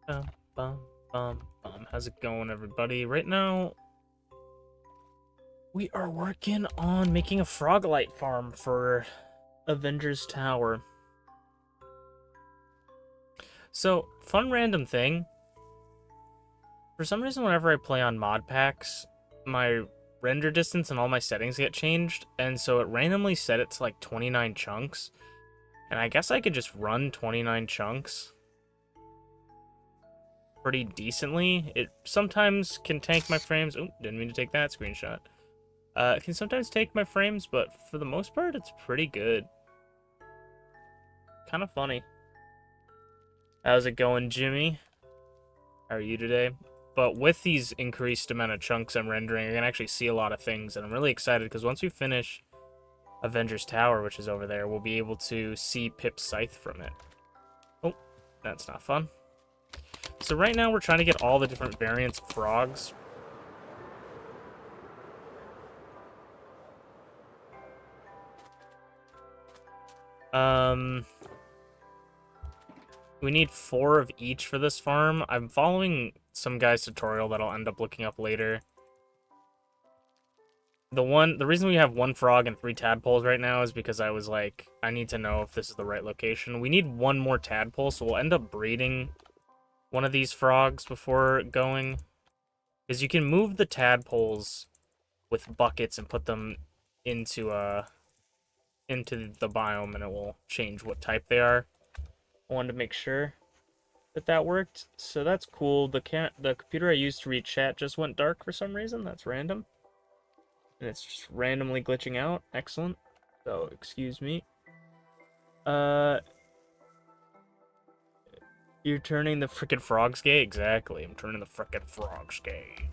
Bum, bum, bum. How's it going, everybody? Right now, we are working on making a froglight farm for Avengers Tower. So, fun random thing. For some reason, whenever I play on mod packs, my render distance and all my settings get changed, and so it randomly set it to like 29 chunks. And I guess I could just run 29 chunks pretty decently. It sometimes can tank my frames. Oh, didn't mean to take that screenshot. It can sometimes take my frames, but for the most part, it's pretty good. Kind of funny. How's it going, Jimmy? How are you today? But with these increased amount of chunks I'm rendering, you're going to actually see a lot of things, and I'm really excited because once we finish Avengers Tower, which is over there, we'll be able to see Pip's scythe from it. Oh, that's not fun. So right now, we're trying to get all the different variants of frogs. We need 4 of each for this farm. I'm following some guy's tutorial that I'll end up looking up later. The reason we have 1 frog and 3 tadpoles right now is because I was like, I need to know if this is the right location. We need 1 more tadpole, so we'll end up breeding one of these frogs before going. Because you can move the tadpoles with buckets and put them into the biome, and it will change what type they are. I wanted to make sure that worked, so that's cool. The computer I used to read chat just went dark for some reason. That's random, and it's just randomly glitching out. Excellent. So excuse me. You're turning the frickin' frogs gay? Exactly. I'm turning the frickin' frogs gay.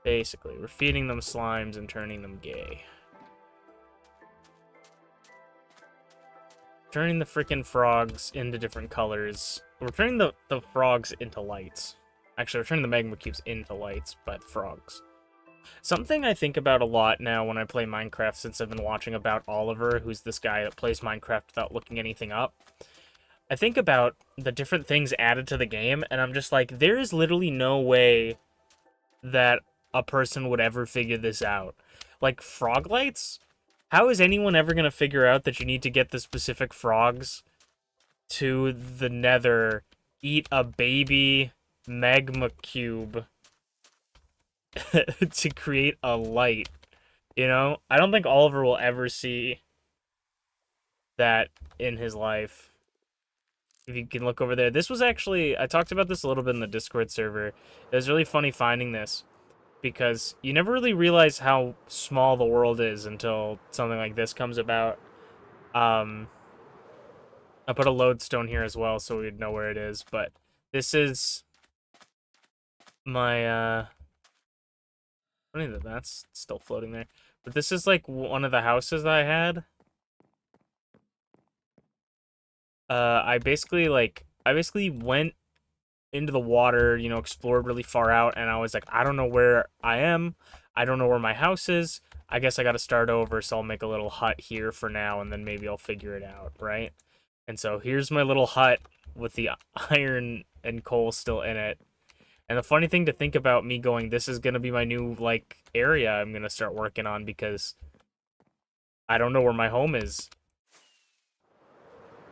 Basically, we're feeding them slimes and turning them gay. Turning the freaking frogs into different colors. We're turning the frogs into lights. Actually, we're turning the magma cubes into lights, but frogs. Something I think about a lot now when I play Minecraft, since I've been watching About Oliver, who's this guy that plays Minecraft without looking anything up. I think about the different things added to the game, and I'm just like, there is literally no way that a person would ever figure this out. Like, frog lights? How is anyone ever going to figure out that you need to get the specific frogs to the nether, eat a baby magma cube to create a light? You know? I don't think Oliver will ever see that in his life. If you can look over there. This was actually, I talked about this a little bit in the Discord server. It was really funny finding this, because you never really realize how small the world is until something like this comes about. I put a lodestone here as well so we'd know where it is, but this is my, funny that that's still floating there. But this is, like, one of the houses that I had. I basically went into the water, you know, explored really far out, and I was like, I don't know where I am. I don't know where my house is. I guess I got to start over, so I'll make a little hut here for now, and then maybe I'll figure it out, right? And so here's my little hut with the iron and coal still in it. And the funny thing to think about me going, this is going to be my new, like, area I'm going to start working on, because I don't know where my home is.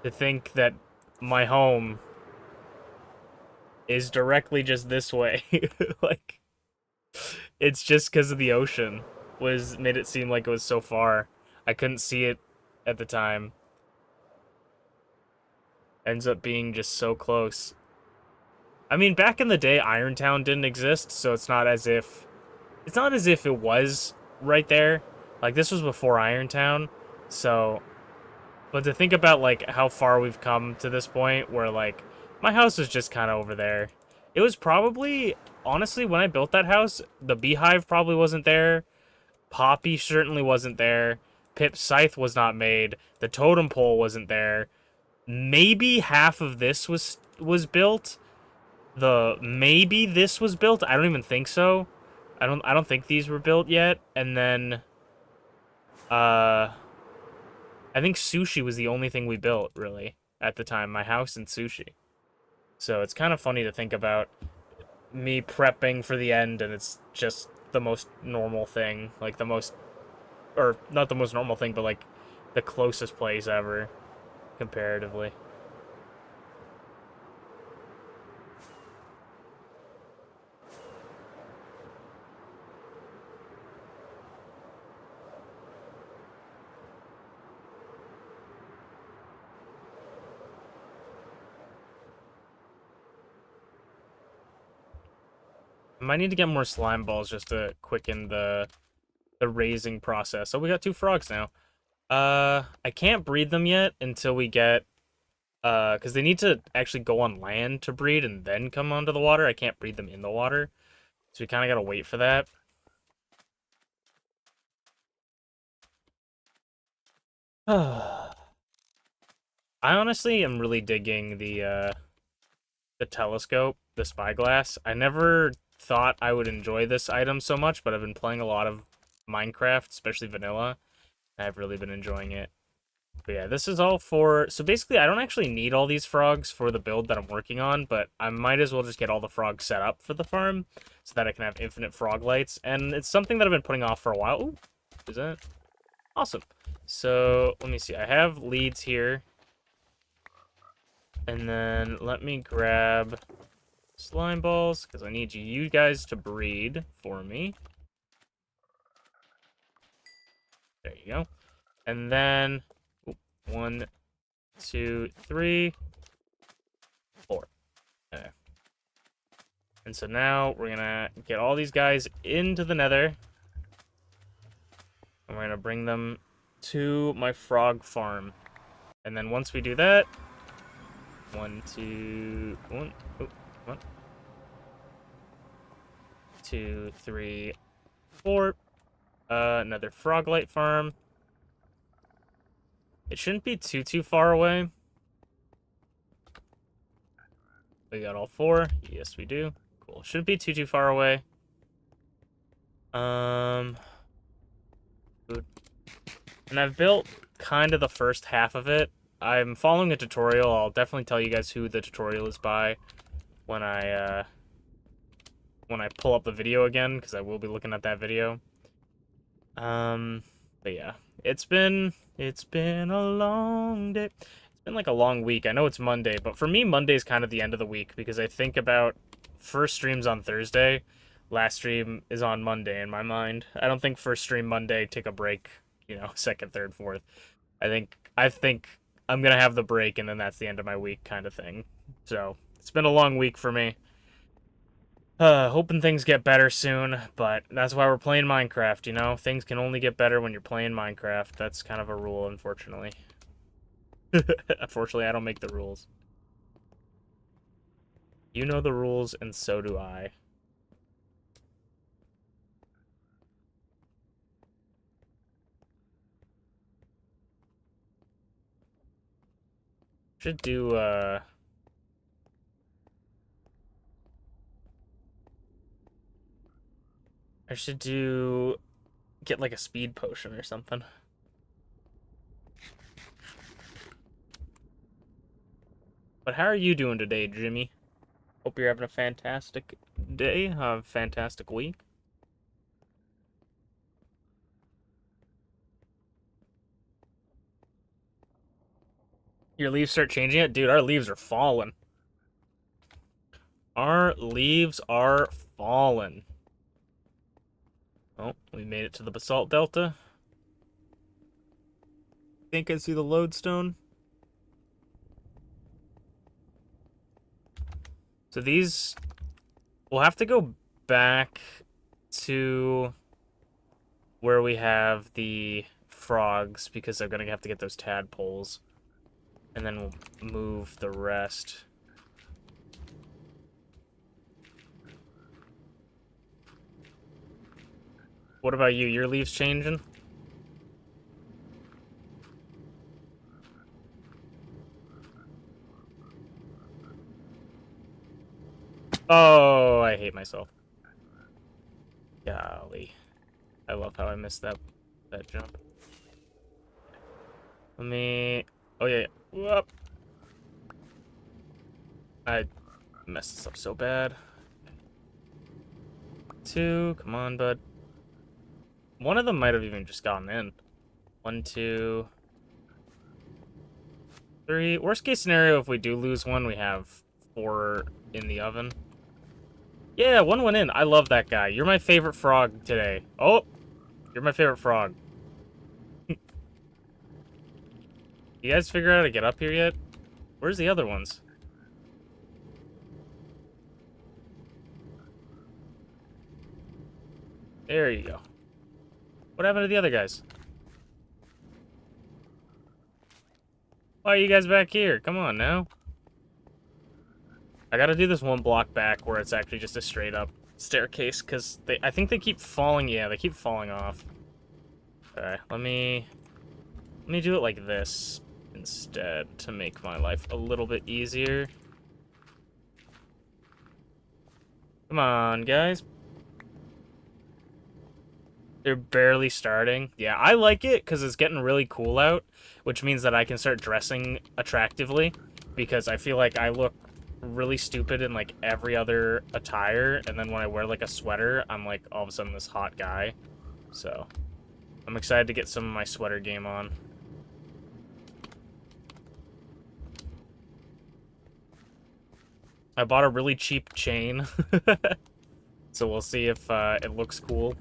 To think that my home is directly just this way. Like, it's just because of the ocean made it seem like it was so far. I couldn't see it at the time. Ends up being just so close. I mean, back in the day, Irontown didn't exist, so it's not as if it was right there. Like, this was before Irontown, so. But to think about, like, how far we've come to this point, where, like, my house was just kind of over there. It was probably, honestly, when I built that house, the beehive probably wasn't there. Poppy certainly wasn't there. Pip's scythe was not made. The totem pole wasn't there. Maybe half of this was built. Maybe this was built. I don't even think so. I don't think these were built yet. And then I think sushi was the only thing we built, really, at the time. My house and sushi. So it's kind of funny to think about me prepping for the end, and it's just the most normal thing. Like, the most... Or, not the most normal thing, but, like, the closest place ever, comparatively. I might need to get more slime balls just to quicken the raising process. So we got 2 frogs now. I can't breed them yet until we get, because they need to actually go on land to breed and then come onto the water. I can't breed them in the water, so we kind of gotta wait for that. I honestly am really digging the telescope, the spyglass. I never thought I would enjoy this item so much, but I've been playing a lot of Minecraft, especially vanilla, and I've really been enjoying it. But yeah, this is all for... So basically, I don't actually need all these frogs for the build that I'm working on, but I might as well just get all the frogs set up for the farm so that I can have infinite frog lights. And it's something that I've been putting off for a while. Ooh, is that... Awesome. So, let me see. I have leads here. And then let me grab slime balls, because I need you guys to breed for me. There you go. And then... 1, 2, 3, 4. Okay. And so now we're gonna get all these guys into the nether. And we're gonna bring them to my frog farm. And then once we do that, 1, 2, 1, oh, 1, 2, 3, 4. Another frog light farm. It shouldn't be too far away. We got all 4. Yes, we do. Cool. Shouldn't be too far away. Food. And I've built kind of the first half of it. I'm following a tutorial. I'll definitely tell you guys who the tutorial is by when I pull up the video again, because I will be looking at that video. But yeah, it's been a long day. It's been like a long week. I know it's Monday, but for me, Monday's kind of the end of the week because I think about first stream's on Thursday, last stream is on Monday in my mind. I don't think first stream Monday, take a break, you know, second, third, fourth. I think I'm gonna have the break and then that's the end of my week kind of thing. So it's been a long week for me. Hoping things get better soon, but that's why we're playing Minecraft, you know? Things can only get better when you're playing Minecraft. That's kind of a rule, unfortunately. Unfortunately, I don't make the rules. You know the rules, and so do I. Should do, I should do... Get, like, a speed potion or something. But how are you doing today, Jimmy? Hope you're having a fantastic day, a fantastic week. Your leaves start changing it? Dude, our leaves are falling. Our leaves are falling. Oh, we made it to the basalt delta. Think I see the lodestone. So these... We'll have to go back to where we have the frogs because they're going to have to get those tadpoles. And then we'll move the rest. What about you? Your leaves changing? Oh, I hate myself. Golly. I love how I missed that jump. Let me... Oh, yeah. Whoop. I messed this up so bad. 2. Come on, bud. One of them might have even just gotten in. 1, 2... 3. Worst case scenario, if we do lose one, we have 4 in the oven. Yeah, 1 went in. I love that guy. You're my favorite frog today. Oh, you're my favorite frog. You guys figure out how to get up here yet? Where's the other ones? There you go. What happened to the other guys? Why are you guys back here? Come on now. I gotta do this 1 block back where it's actually just a straight up staircase, because I think they keep falling. Yeah, they keep falling off. Alright, let me do it like this instead to make my life a little bit easier. Come on, guys. They're barely starting. Yeah, I like it because it's getting really cool out, which means that I can start dressing attractively, because I feel like I look really stupid in, like, every other attire, and then when I wear, like, a sweater, I'm, like, all of a sudden this hot guy. So, I'm excited to get some of my sweater game on. I bought a really cheap chain, so we'll see if it looks cool.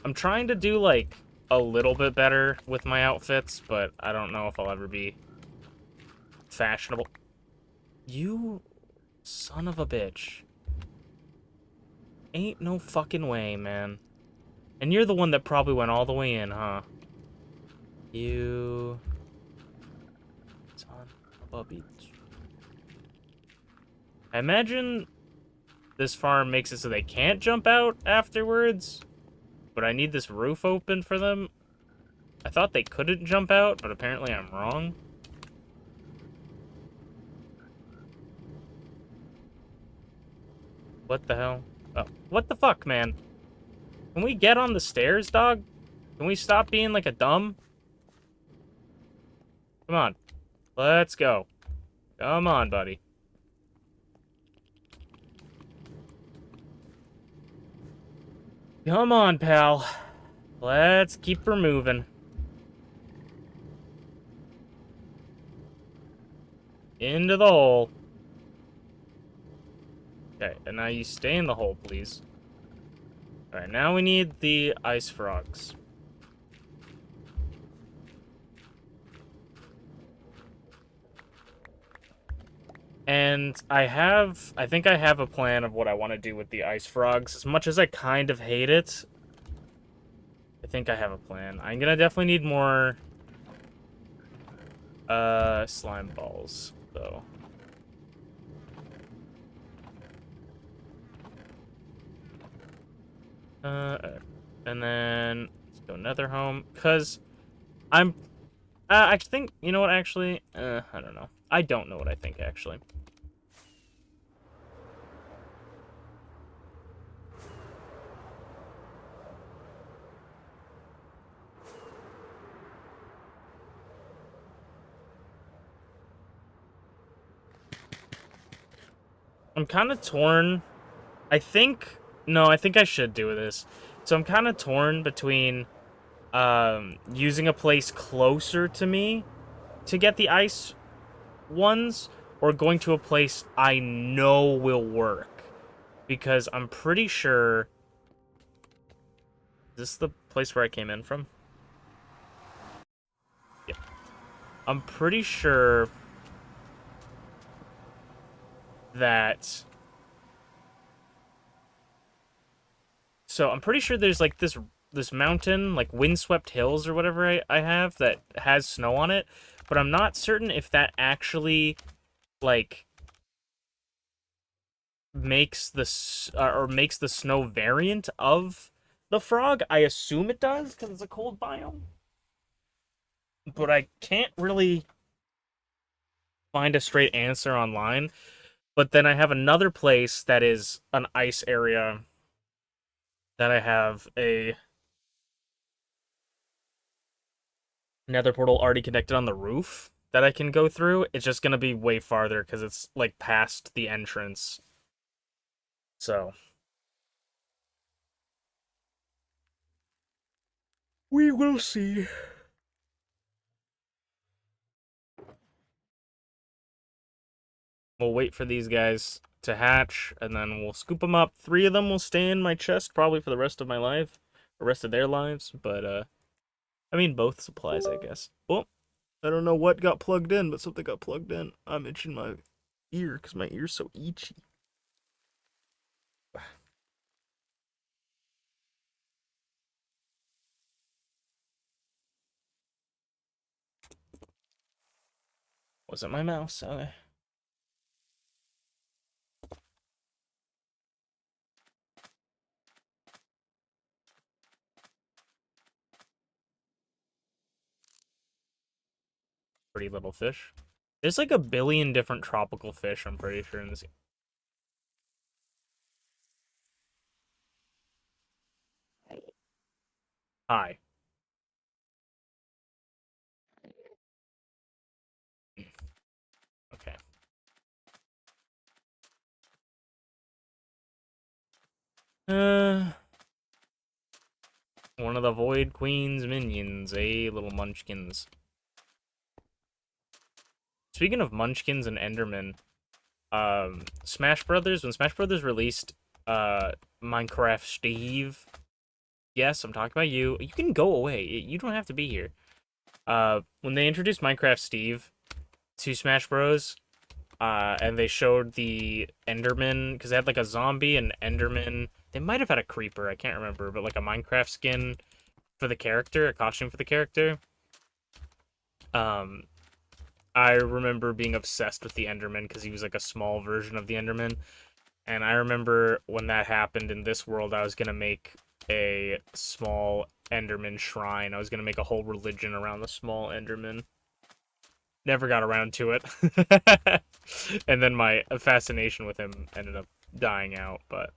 I'm trying to do, like, a little bit better with my outfits, but I don't know if I'll ever be fashionable. You son of a bitch. Ain't no fucking way, man. And you're the one that probably went all the way in, huh? You son of a bitch. I imagine this farm makes it so they can't jump out afterwards, but I need this roof open for them. I thought they couldn't jump out, but apparently I'm wrong. What the hell? Oh, what the fuck, man? Can we get on the stairs, dog? Can we stop being like a dumb? Come on. Let's go. Come on, buddy. Come on, pal. Let's keep her moving. Into the hole. Okay, and now you stay in the hole, please. Alright, now we need the ice frogs. And I think I have a plan of what I want to do with the ice frogs. As much as I kind of hate it, I think I have a plan. I'm gonna definitely need more slime balls, though. And then let's go nether home, because I think, you know what, actually, I don't know. I don't know what I think, actually. I'm kind of torn. I think I should do this. So I'm kind of torn between using a place closer to me to get the ice ones, or going to a place I know will work. Because I'm pretty sure... Is this the place where I came in from? Yeah. I'm pretty sure that... So I'm pretty sure there's like this mountain, like windswept hills or whatever I have, that has snow on it, but I'm not certain if that actually like makes the snow variant of the frog. I assume it does because it's a cold biome, but I can't really find a straight answer online. But then I have another place that is an ice area that I have a Nether portal already connected on the roof that I can go through. It's just gonna be way farther because it's like past the entrance. So we will see. We'll wait for these guys to hatch, and then we'll scoop them up. 3 of them will stay in my chest probably for the rest of my life, the rest of their lives. But I mean both supplies, I guess. Oh, I don't know what got plugged in, but something got plugged in. I'm itching my ear because my ear's so itchy. Wasn't my mouse. Okay. Pretty little fish. There's like a billion different tropical fish, I'm pretty sure, in this. Hi. Okay. One of the Void Queen's minions, little munchkins. Speaking of munchkins and endermen, Smash Brothers, when Smash Brothers released Minecraft Steve, yes, I'm talking about you. You can go away. You don't have to be here. When they introduced Minecraft Steve to Smash Bros, and they showed the Enderman, because they had like a zombie and Enderman. They might have had a creeper, I can't remember, but like a Minecraft skin for the character, a costume for the character. I remember being obsessed with the Enderman because he was like a small version of the Enderman. And I remember when that happened in this world, I was going to make a small Enderman shrine. I was going to make a whole religion around the small Enderman. Never got around to it. And then my fascination with him ended up dying out, but...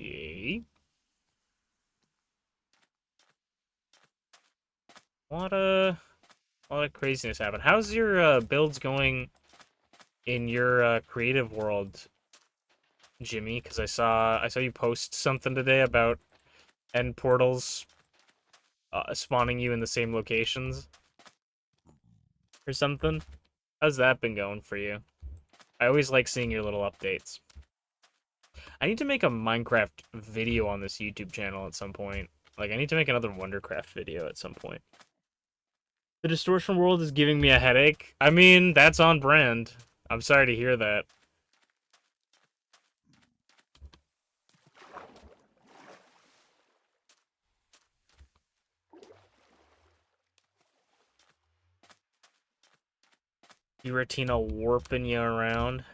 Okay. A lot of craziness happened. How's your builds going in your creative world, Jimmy? Because I saw you post something today about end portals spawning you in the same locations or something. How's that been going for you? I always like seeing your little updates. I need to make a Minecraft video on this YouTube channel at some point. Like, I need to make another Wondercraft video at some point. The distortion world is giving me a headache. I mean, that's on brand. I'm sorry to hear that. Giratina warping you around.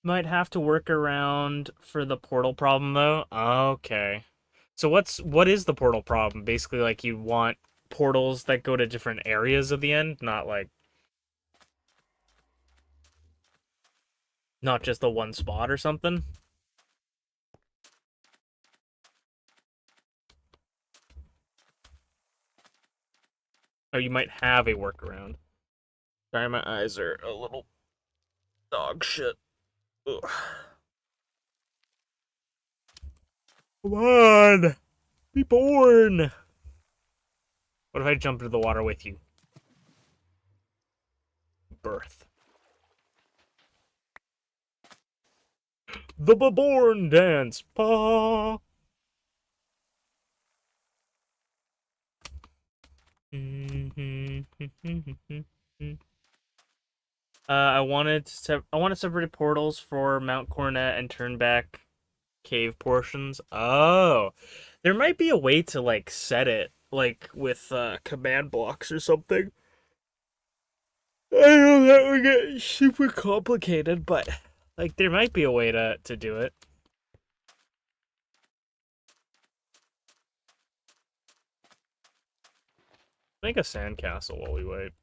Might have to work around for the portal problem though. Okay. So what is the portal problem? Basically, like you want portals that go to different areas of the end, not just the one spot or something. Or you might have a workaround. Sorry, my eyes are a little dog shit. Ugh. Come on! Be born! What if I jump into the water with you? Birth. The Baborn dance. Pa. I wanted separated portals for Mount Coronet and Turnback cave portions. Oh, there might be a way to like set it like with command blocks or something. I know that would get super complicated, but like there might be a way to do it. Make a sandcastle while we wait.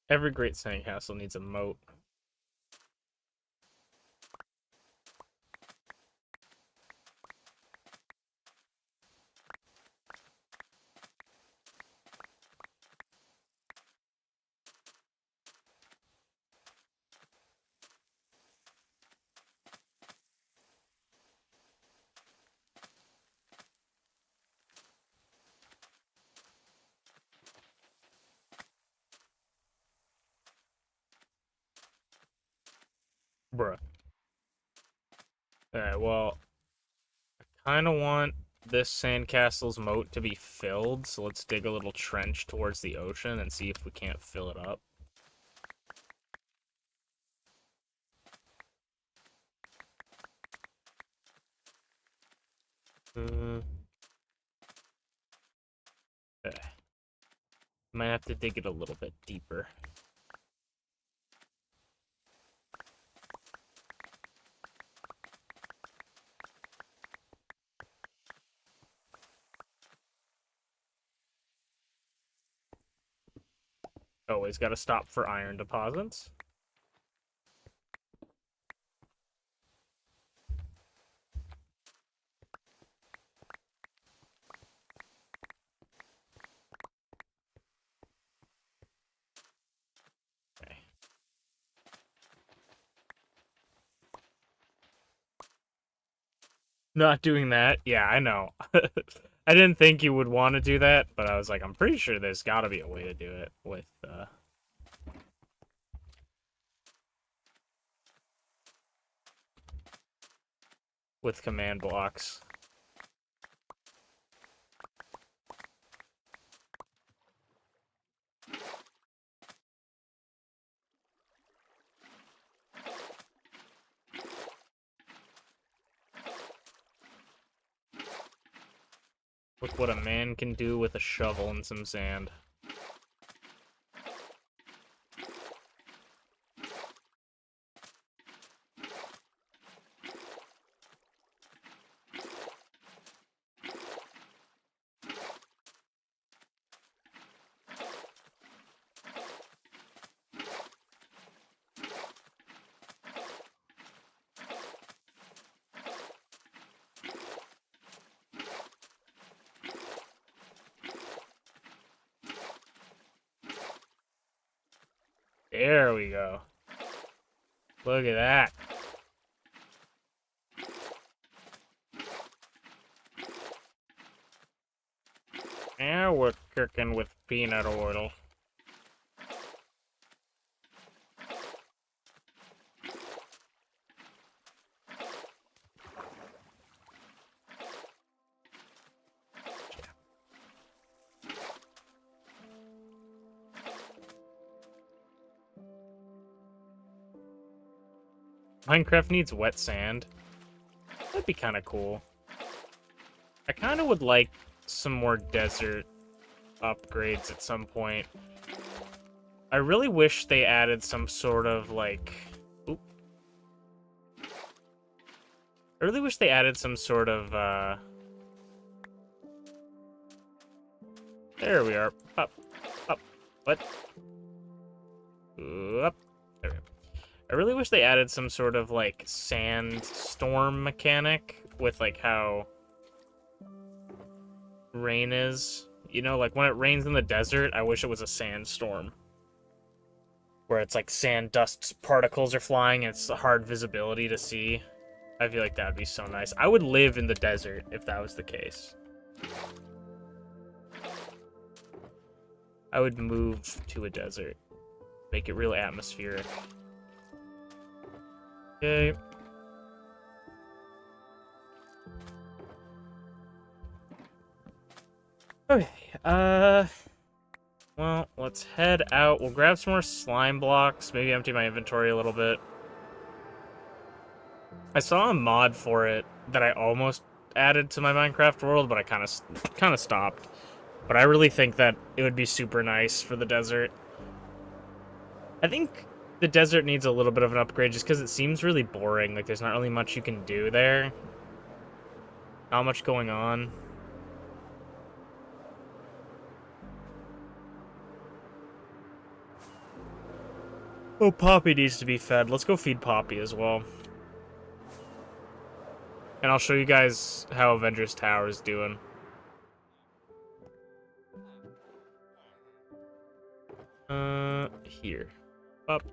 Every great sandcastle needs a moat. Bruh. Alright, well, kind of want this sandcastle's moat to be filled, so let's dig a little trench towards the ocean and see if we can't fill it up. Might have to dig it a little bit deeper. Always got to stop for iron deposits. Okay. Not doing that? Yeah, I know. I didn't think you would want to do that, but I was like, I'm pretty sure there's got to be a way to do it with command blocks. Look what a man can do with a shovel and some sand. There we go. Look at that. Now we're cooking with peanut oil. Minecraft needs wet sand. That'd be kind of cool. I kind of would like some more desert upgrades at some point. I really wish they added some sort of like... Oop. I really wish they added some sort of there we are. Up. Up. What? Up. There we go. I really wish they added some sort of, like, sandstorm mechanic with, like, how rain is. You know, like, when it rains in the desert, I wish it was a sandstorm. Where it's, like, sand dust particles are flying and it's hard visibility to see. I feel like that would be so nice. I would live in the desert if that was the case. I would move to a desert. Make it real atmospheric. Okay. Okay, well, let's head out. We'll grab some more slime blocks, maybe empty my inventory a little bit. I saw a mod for it that I almost added to my Minecraft world, but I kind of stopped. But I really think that it would be super nice for the desert. I think the desert needs a little bit of an upgrade just because it seems really boring. Like, there's not really much you can do there. Not much going on. Oh, Poppy needs to be fed. Let's go feed Poppy as well. And I'll show you guys how Avengers Tower is doing. Here. Up.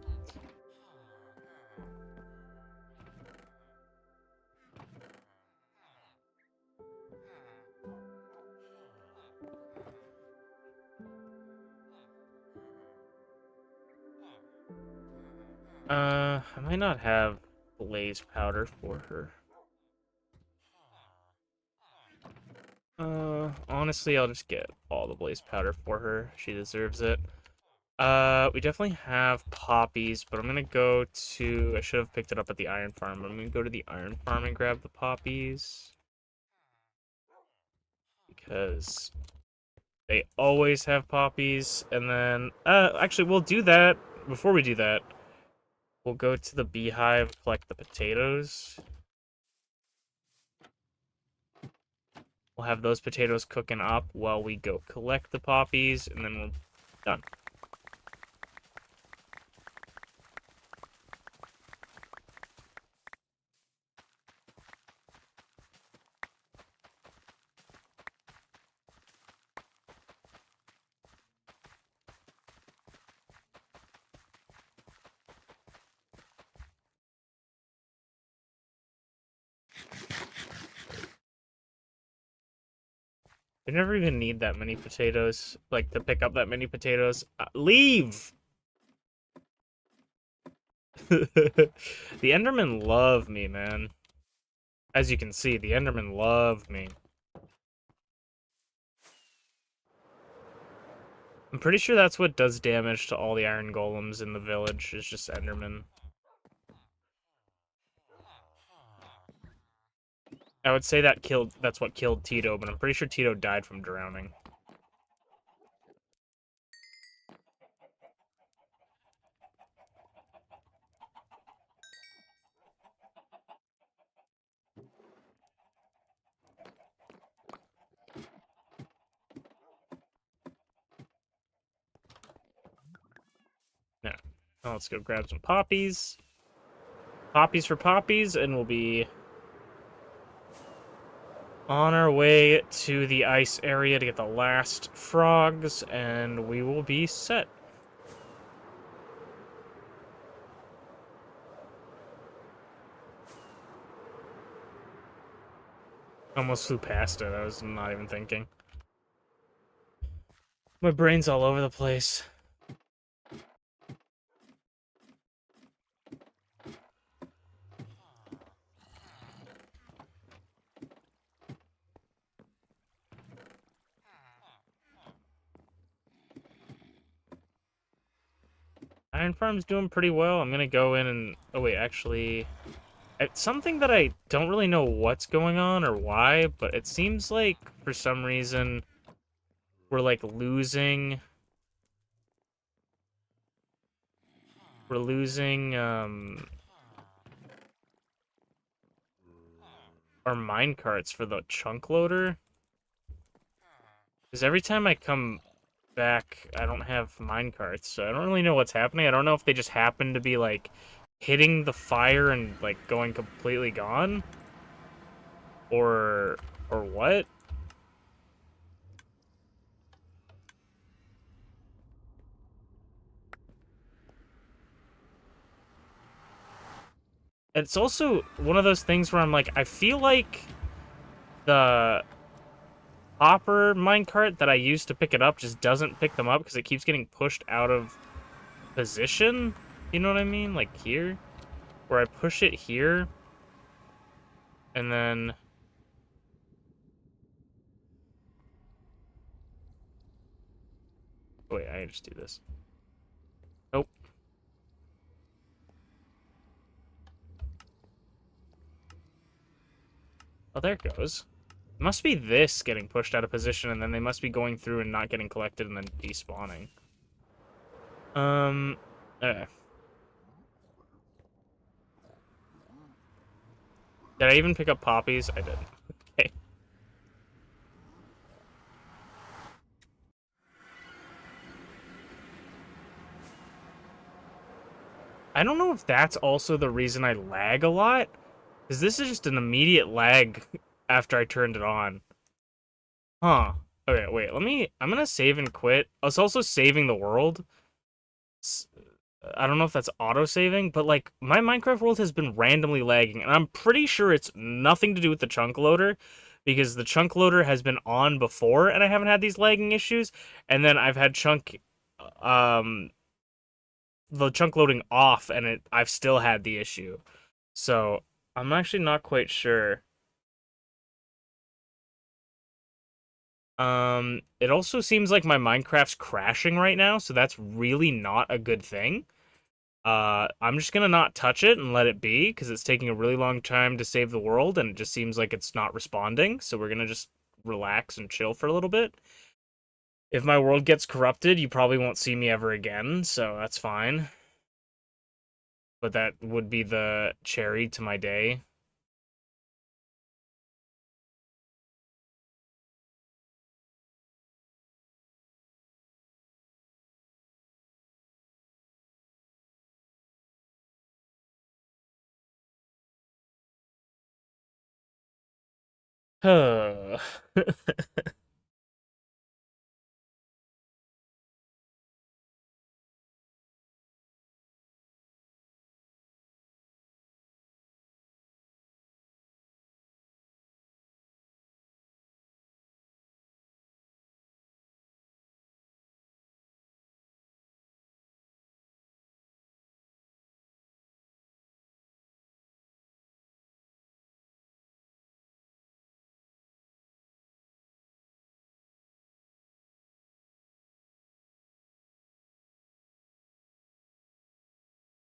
I might not have blaze powder for her. Honestly, I'll just get all the blaze powder for her. She deserves it. We definitely have poppies, but I'm gonna go to... I should have picked it up at the iron farm. I'm gonna go to the iron farm and grab the poppies. Because they always have poppies. And then, actually, we'll do that. Before we do that, we'll go to the beehive, collect the potatoes. We'll have those potatoes cooking up while we go collect the poppies, and then we're done. I never even need that many potatoes, like, to pick up that many potatoes. Leave! The Endermen love me, man. As you can see, the Endermen love me. I'm pretty sure that's what does damage to all the iron golems in the village, is just Endermen. I would say that's what killed Tito, but I'm pretty sure Tito died from drowning. Yeah. Now let's go grab some poppies. Poppies for poppies, and we'll be on our way to the ice area to get the last frogs, and we will be set. Almost flew past it. I was not even thinking. My brain's all over the place. Iron Farm's doing pretty well. I'm gonna go in and... Oh, wait, actually... It's something that I don't really know what's going on or why, but it seems like, for some reason, we're, like, losing... We're losing, our minecarts for the chunk loader. Because every time I come back, I don't have minecarts, so I don't really know what's happening. I don't know if they just happen to be, like, hitting the fire and like going completely gone? Or what? It's also one of those things where I'm like, I feel like the hopper minecart that I used to pick it up just doesn't pick them up because it keeps getting pushed out of position. You know what I mean? Like here, where I push it here, and then... Wait, I just do this. Nope. Oh, there it goes. It must be this getting pushed out of position, and then they must be going through and not getting collected and then despawning. Okay. Did I even pick up poppies? I did. Okay. I don't know if that's also the reason I lag a lot, because this is just an immediate lag after I turned it on. Huh. Okay, wait, I'm gonna save and quit. I was also saving the world. I don't know if that's auto-saving, but like my Minecraft world has been randomly lagging, and I'm pretty sure it's nothing to do with the chunk loader, because the chunk loader has been on before and I haven't had these lagging issues, and then I've had um the chunk loading off and I've still had the issue. So I'm actually not quite sure. It also seems like my Minecraft's crashing right now, so that's really not a good thing. I'm just gonna not touch it and let it be, because it's taking a really long time to save the world, and it just seems like it's not responding, so we're gonna just relax and chill for a little bit. If my world gets corrupted, you probably won't see me ever again, so that's fine. But that would be the cherry to my day.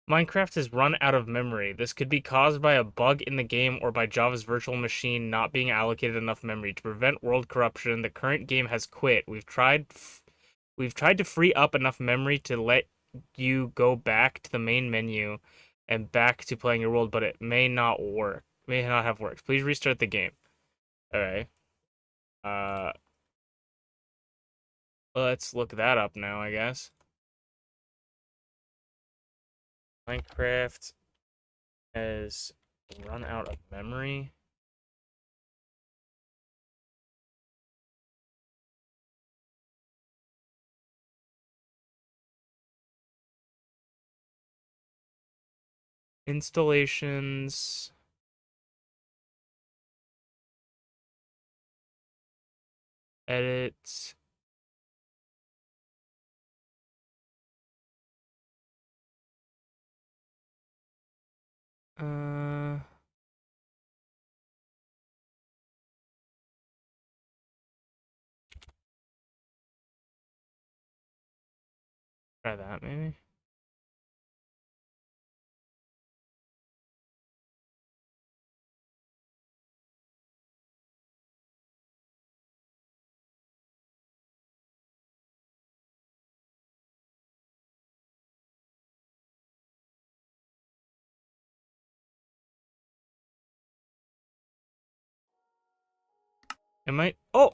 Minecraft has run out of memory. This could be caused by a bug in the game or by Java's virtual machine not being allocated enough memory. To prevent world corruption, the current game has quit. We've tried to free up enough memory to let you go back to the main menu and back to playing your world, but it may not work. May not have worked. Please restart the game. Okay. Uh, let's look that up now, I guess. Minecraft has run out of memory. Installations. Edit. Uh, try that maybe. It might. Oh,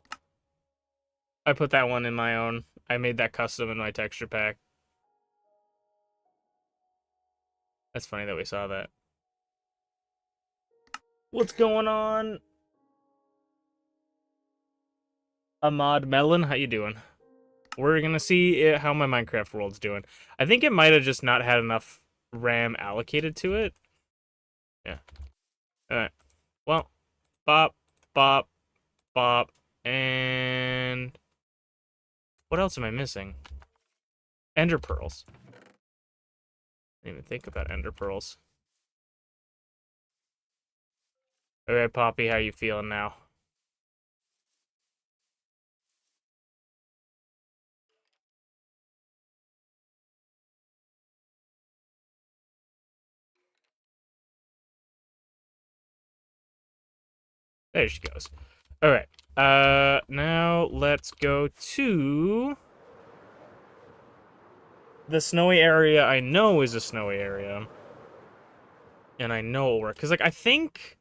I put that one in my own. I made that custom in my texture pack. That's funny that we saw that. What's going on? Ahmad Melon, how you doing? We're gonna see how my Minecraft world's doing. I think it might have just not had enough RAM allocated to it. Yeah. Alright. Well, bop, bop, bop, and... What else am I missing? Ender pearls. Didn't even think about ender pearls. Okay, Poppy, how you feeling now? There she goes. Alright. Now let's go to... the snowy area I know is a snowy area. And I know it'll work. Because, like, I think...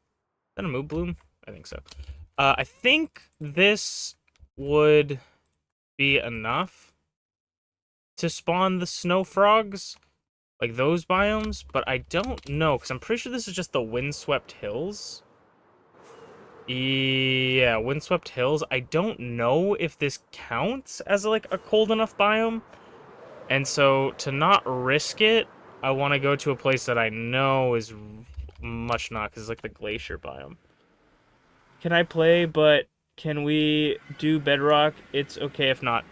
Is that a mood bloom? I think so. I think this would be enough to spawn the snow frogs. Like, those biomes. But I don't know. Because I'm pretty sure this is just the windswept hills. Yeah, windswept hills. I don't know if this counts as, like, a cold enough biome. And so, to not risk it, I want to go to a place that I know is much not, because it's like the glacier biome. Can I play, but can we do Bedrock? It's okay if not.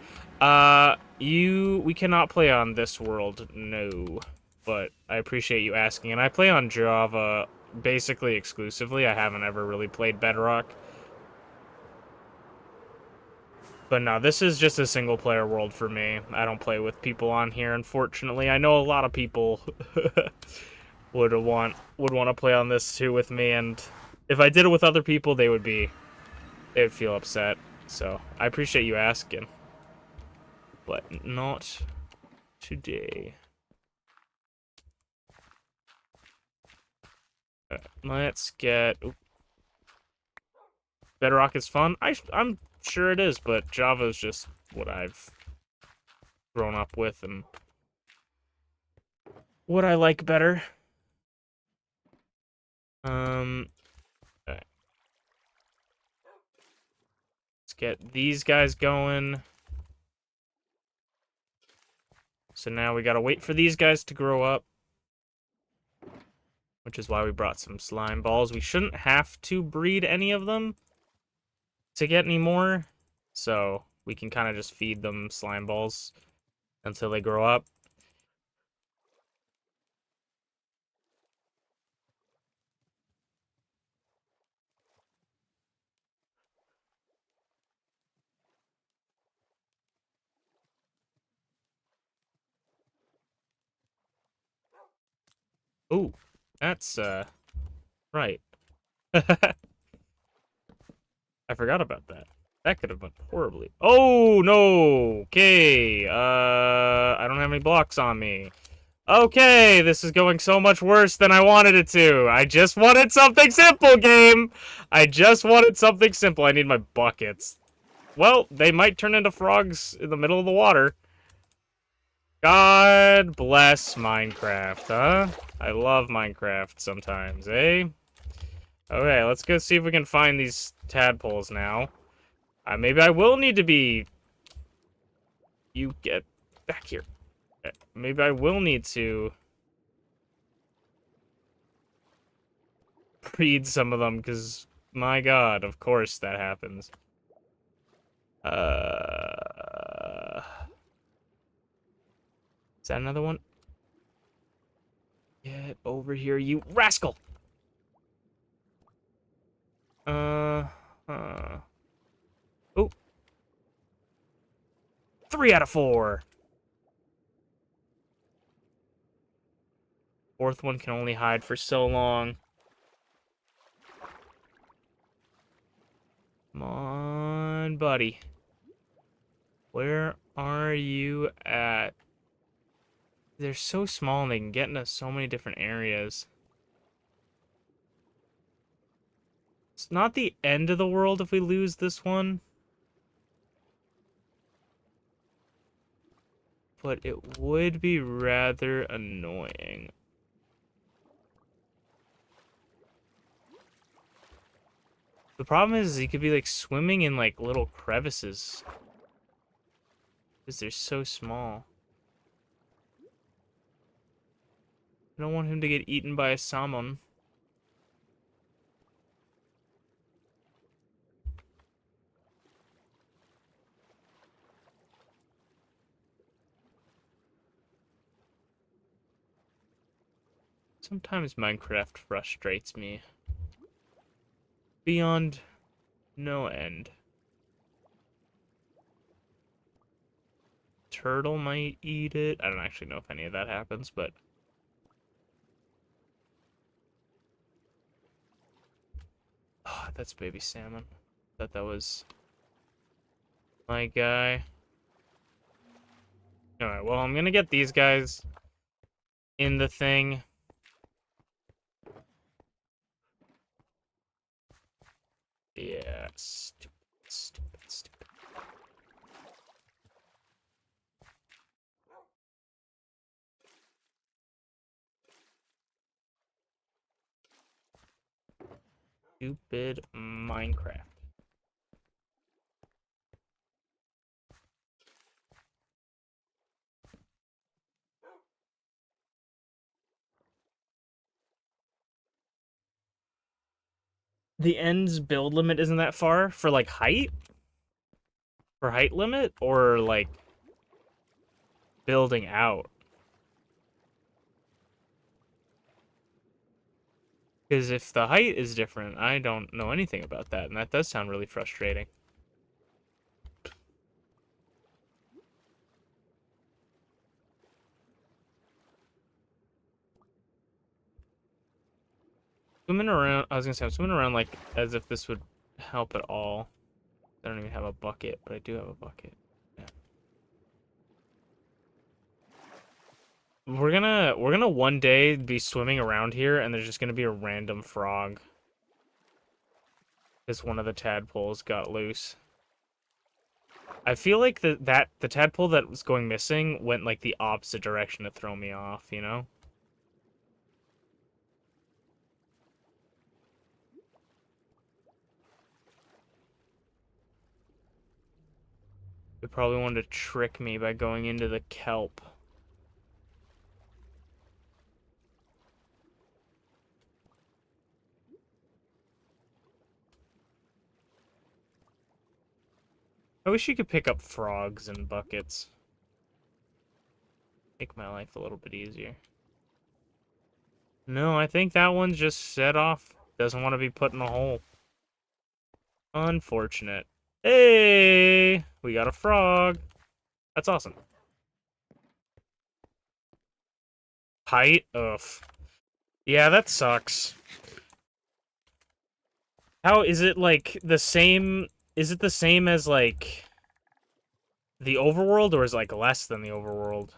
We cannot play on this world, no. But I appreciate you asking. And I play on Java basically exclusively. I haven't ever really played Bedrock. But no, this is just a single-player world for me. I don't play with people on here, unfortunately. I know a lot of people would want to play on this too with me, and if I did it with other people, they would feel upset. So I appreciate you asking, but not today. Let's get. Oops. Bedrock is fun. I'm sure it is, but Java is just what I've grown up with and what I like better. Alright. Let's get these guys going. So now we gotta wait for these guys to grow up. Which is why we brought some slime balls. We shouldn't have to breed any of them to get any more. So we can kind of just feed them slime balls until they grow up. Ooh, that's, right. I forgot about that. That could have went horribly. Oh, no! Okay, I don't have any blocks on me. Okay, this is going so much worse than I wanted it to. I just wanted something simple, game! I just wanted something simple. I need my buckets. Well, they might turn into frogs in the middle of the water. God bless Minecraft, huh? I love Minecraft sometimes, eh? Okay, let's go see if we can find these tadpoles now. Maybe I will need to be... You get back here. Maybe I will need to... breed some of them, because, my god, of course that happens. Is that another one? Get over here, you rascal! Oh. 3 out of 4! Fourth one can only hide for so long. Come on, buddy. Where are you at? They're so small and they can get into so many different areas. It's not the end of the world if we lose this one. But it would be rather annoying. The problem is he could be like swimming in like little crevices. Because they're so small. I don't want him to get eaten by a salmon. Sometimes Minecraft frustrates me. Beyond no end. Turtle might eat it. I don't actually know if any of that happens, but... Oh, that's baby salmon. Thought that was my guy. Alright, well, I'm gonna get these guys in the thing. Yeah, stupid, stupid, stupid. Stupid Minecraft. The end's build limit isn't that far for like height? For height limit or like building out? Because if the height is different, I don't know anything about that, and that does sound really frustrating. Swimming around, I was gonna say, I'm swimming around like as if this would help at all. I don't even have a bucket, but I do have a bucket. Yeah. We're gonna one day be swimming around here, and there's just gonna be a random frog. Because one of the tadpoles got loose. I feel like the tadpole that was going missing went like the opposite direction to throw me off, you know? They probably wanted to trick me by going into the kelp. I wish you could pick up frogs in buckets. Make my life a little bit easier. No, I think that one's just set off. Doesn't want to be put in the hole. Unfortunate. Hey! We got a frog. That's awesome. Height? Ugh. Yeah, that sucks. How is it like the same? Is it the same as like the overworld, or is it like less than the overworld?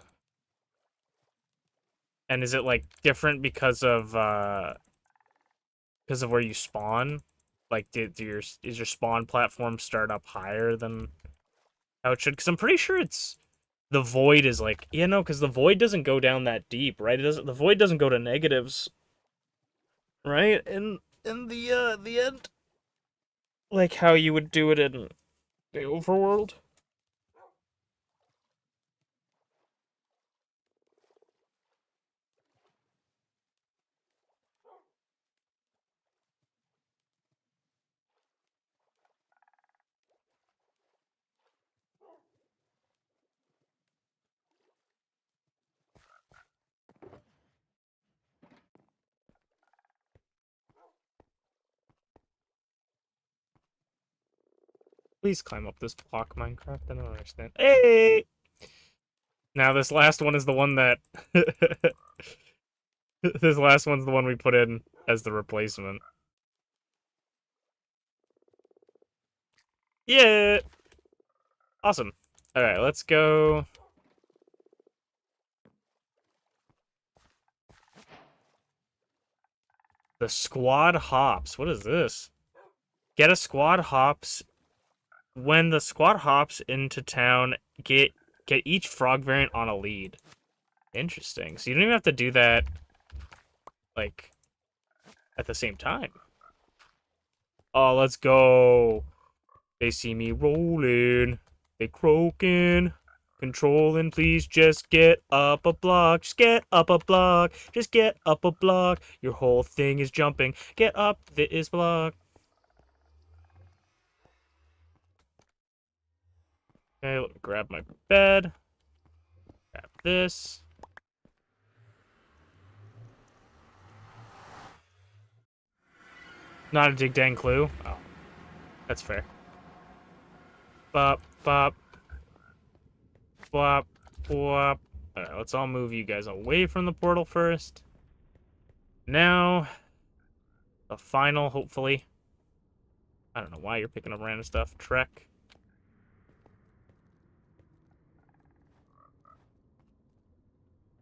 And is it like different because of where you spawn? Like, is your spawn platform start up higher than how it should? Because I'm pretty sure it's the void is like, yeah, no, because the void doesn't go down that deep, right? It doesn't. The void doesn't go to negatives, right? In the end, like how you would do it in the overworld. Please climb up this block, Minecraft. I don't understand. Hey! Now this last one is the one that this last one's the one we put in as the replacement. Yeah. Awesome. All right, let's go. The squad hops. What is this? Get a squad hops. When the squad hops into town, get each frog variant on a lead. Interesting. So you don't even have to do that like at the same time. Oh, let's go. They see me rolling. They croaking. Controlling, please just get up a block. Just get up a block. Just get up a block. Your whole thing is jumping. Get up this block. Okay, let me grab my bed. Grab this. Not a dig dang clue. Oh, that's fair. Bop, bop, bop, bop. Alright, let's all move you guys away from the portal first. Now, the final, hopefully. I don't know why you're picking up random stuff. Trek.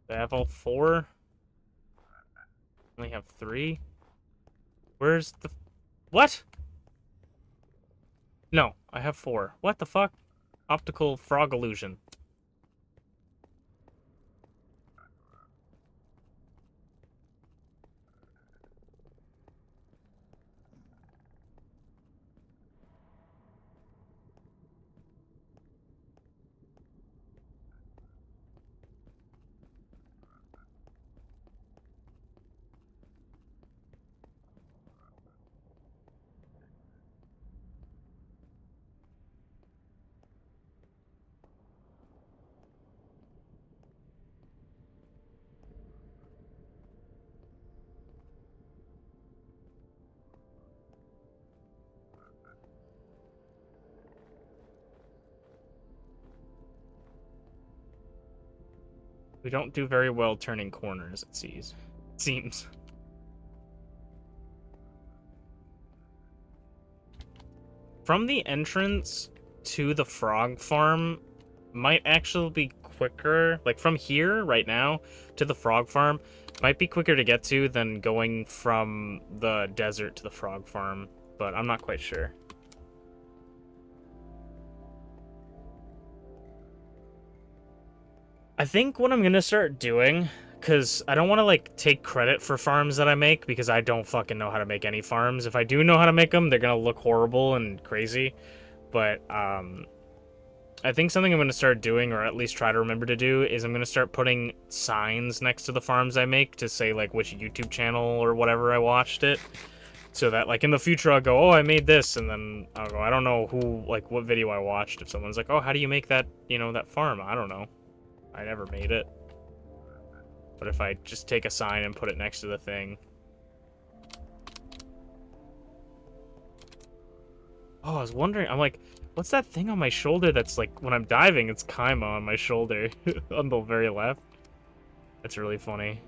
Do I have all 4? Only have 3? Where's the... What? No, I have 4. What the fuck? Optical frog illusion. We don't do very well turning corners, it seems. From the entrance to the frog farm might actually be quicker. Like, from here, right now, to the frog farm, might be quicker to get to than going from the desert to the frog farm. But I'm not quite sure. I think what I'm gonna start doing, because I don't want to, like, take credit for farms that I make, because I don't fucking know how to make any farms. If I do know how to make them, they're gonna look horrible and crazy. But, I think something I'm going to start doing, or at least try to remember to do, is I'm going to start putting signs next to the farms I make to say, like, which YouTube channel or whatever I watched it. So that, like, in the future I'll go, oh, I made this, and then I'll go, I don't know who, like, what video I watched. If someone's like, oh, how do you make that, you know, that farm? I don't know. I never made it. But if I just take a sign and put it next to the thing. Oh, I was wondering, I'm like, what's that thing on my shoulder that's like, when I'm diving, it's Kaima on my shoulder, on the very left. That's really funny.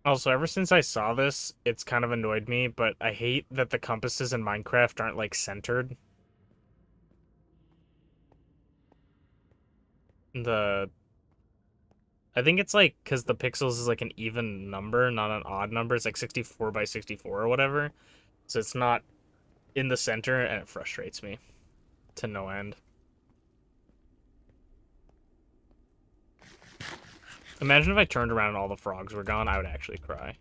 Also, ever since I saw this, it's kind of annoyed me, but I hate that the compasses in Minecraft aren't, like, centered. The... I think it's, like, because the pixels is, like, an even number, not an odd number. It's, like, 64 by 64 or whatever. So it's not in the center, and it frustrates me to no end. Imagine if I turned around and all the frogs were gone, I would actually cry.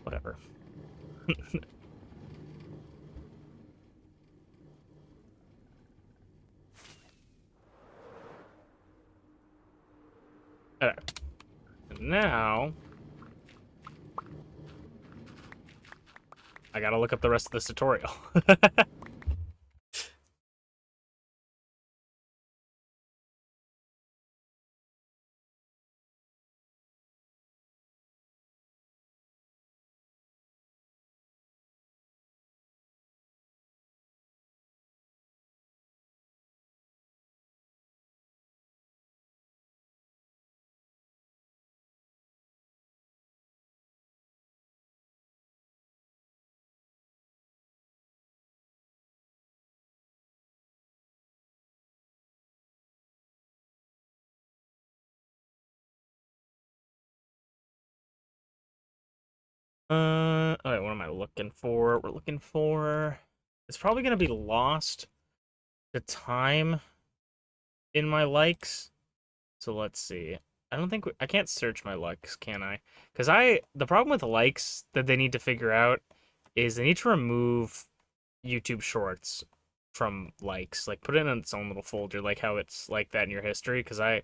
Whatever. Alright. Now I gotta look up the rest of this tutorial. Alright, what am I looking for? We're looking for... It's probably gonna be lost to time in my likes. So let's see. I don't think... I can't search my likes, can I? Because the problem with likes that they need to figure out is they need to remove YouTube Shorts from likes. Like, put it in its own little folder, like how it's like that in your history. Because I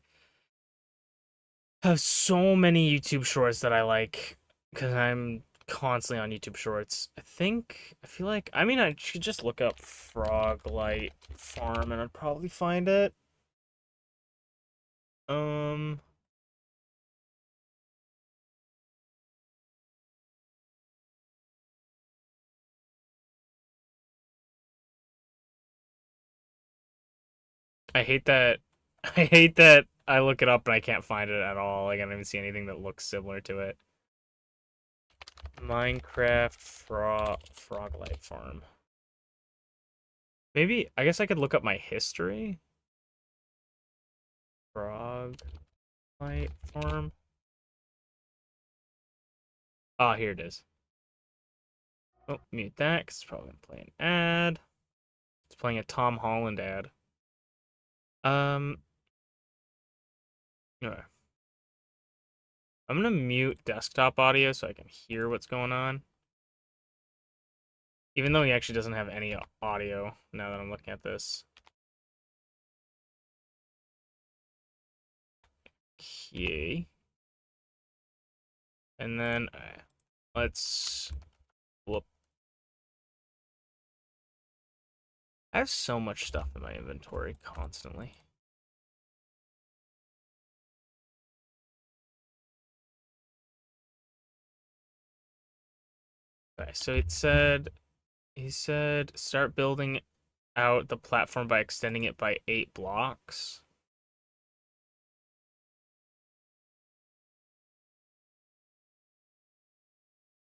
have so many YouTube Shorts that I like. Because I'm constantly on YouTube Shorts. I feel like... I mean, I should just look up Froglight Farm and I'd probably find it. I hate that. I hate that I look it up and I can't find it at all. Like, I don't even see anything that looks similar to it. Minecraft Froglight Farm. Maybe, I guess I could look up my history. Froglight Farm. Ah, here it is. Oh, mute that, because it's probably going to play an ad. It's playing a Tom Holland ad. Okay. I'm going to mute desktop audio so I can hear what's going on. Even though he actually doesn't have any audio now that I'm looking at this. Okay. And then let's whoop. I have so much stuff in my inventory constantly. Okay, so he said start building out the platform by extending it by 8 blocks.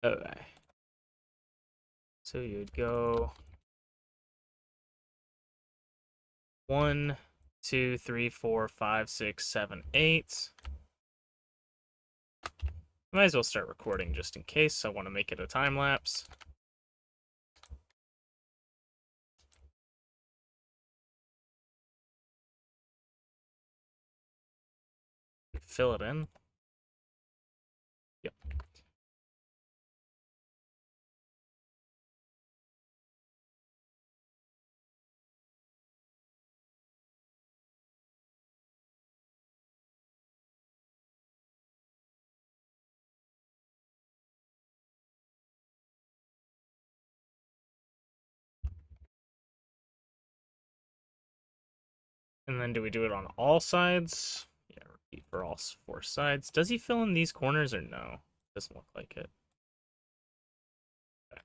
Okay. So you'd go 1, 2, 3, 4, 5, 6, 7, 8. Might as well start recording just in case. I want to make it a time lapse. Fill it in. Yep. And then do we do it on all sides? Yeah, repeat for all 4 sides. Does he fill in these corners or no? Doesn't look like it. Okay.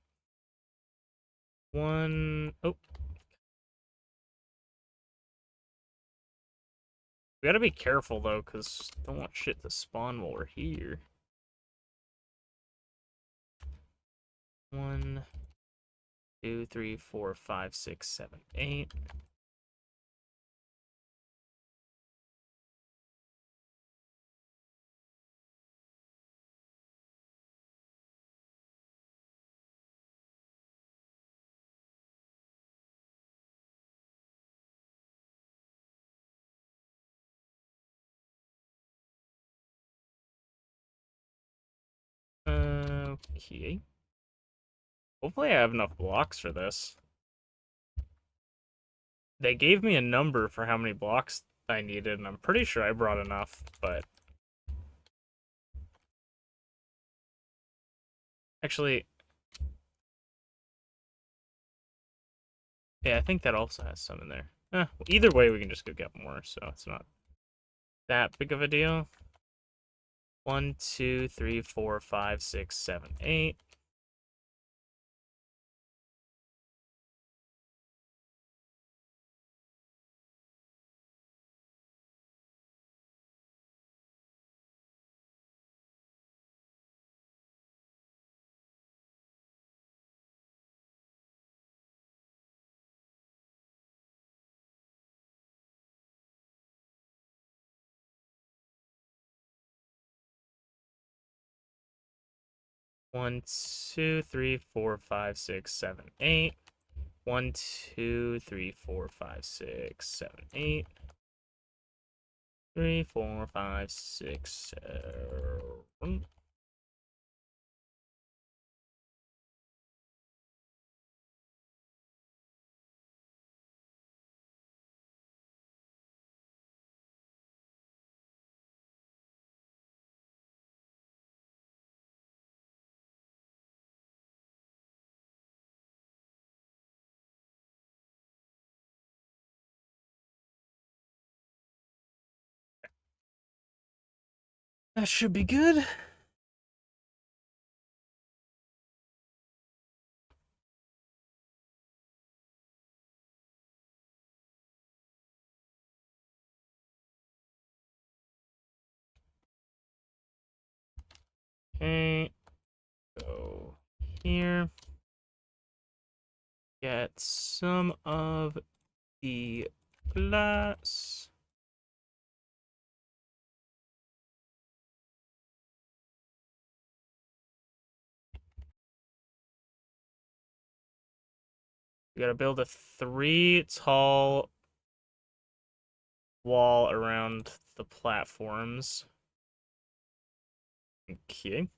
1. Oh. We gotta be careful though, because don't want shit to spawn while we're here. 1, 2, 3, 4, 5, 6, 7, 8. Okay. Hopefully I have enough blocks for this. They gave me a number for how many blocks I needed, and I'm pretty sure I brought enough, but Actually, yeah, I think that also has some in there. Either way, we can just go get more, so it's not that big of a deal. 1, 2, 3, 4, 5, 6, 7, 8. One, 2, 3, 4, 5, 6, 7, 8. 1, 2, 3, 4, 5, 6, 7, 8. 3, 4, 5, 6, 7. That should be good. Okay, go here. Get some of the glass. We gotta build a 3 tall wall around the platforms. Okay.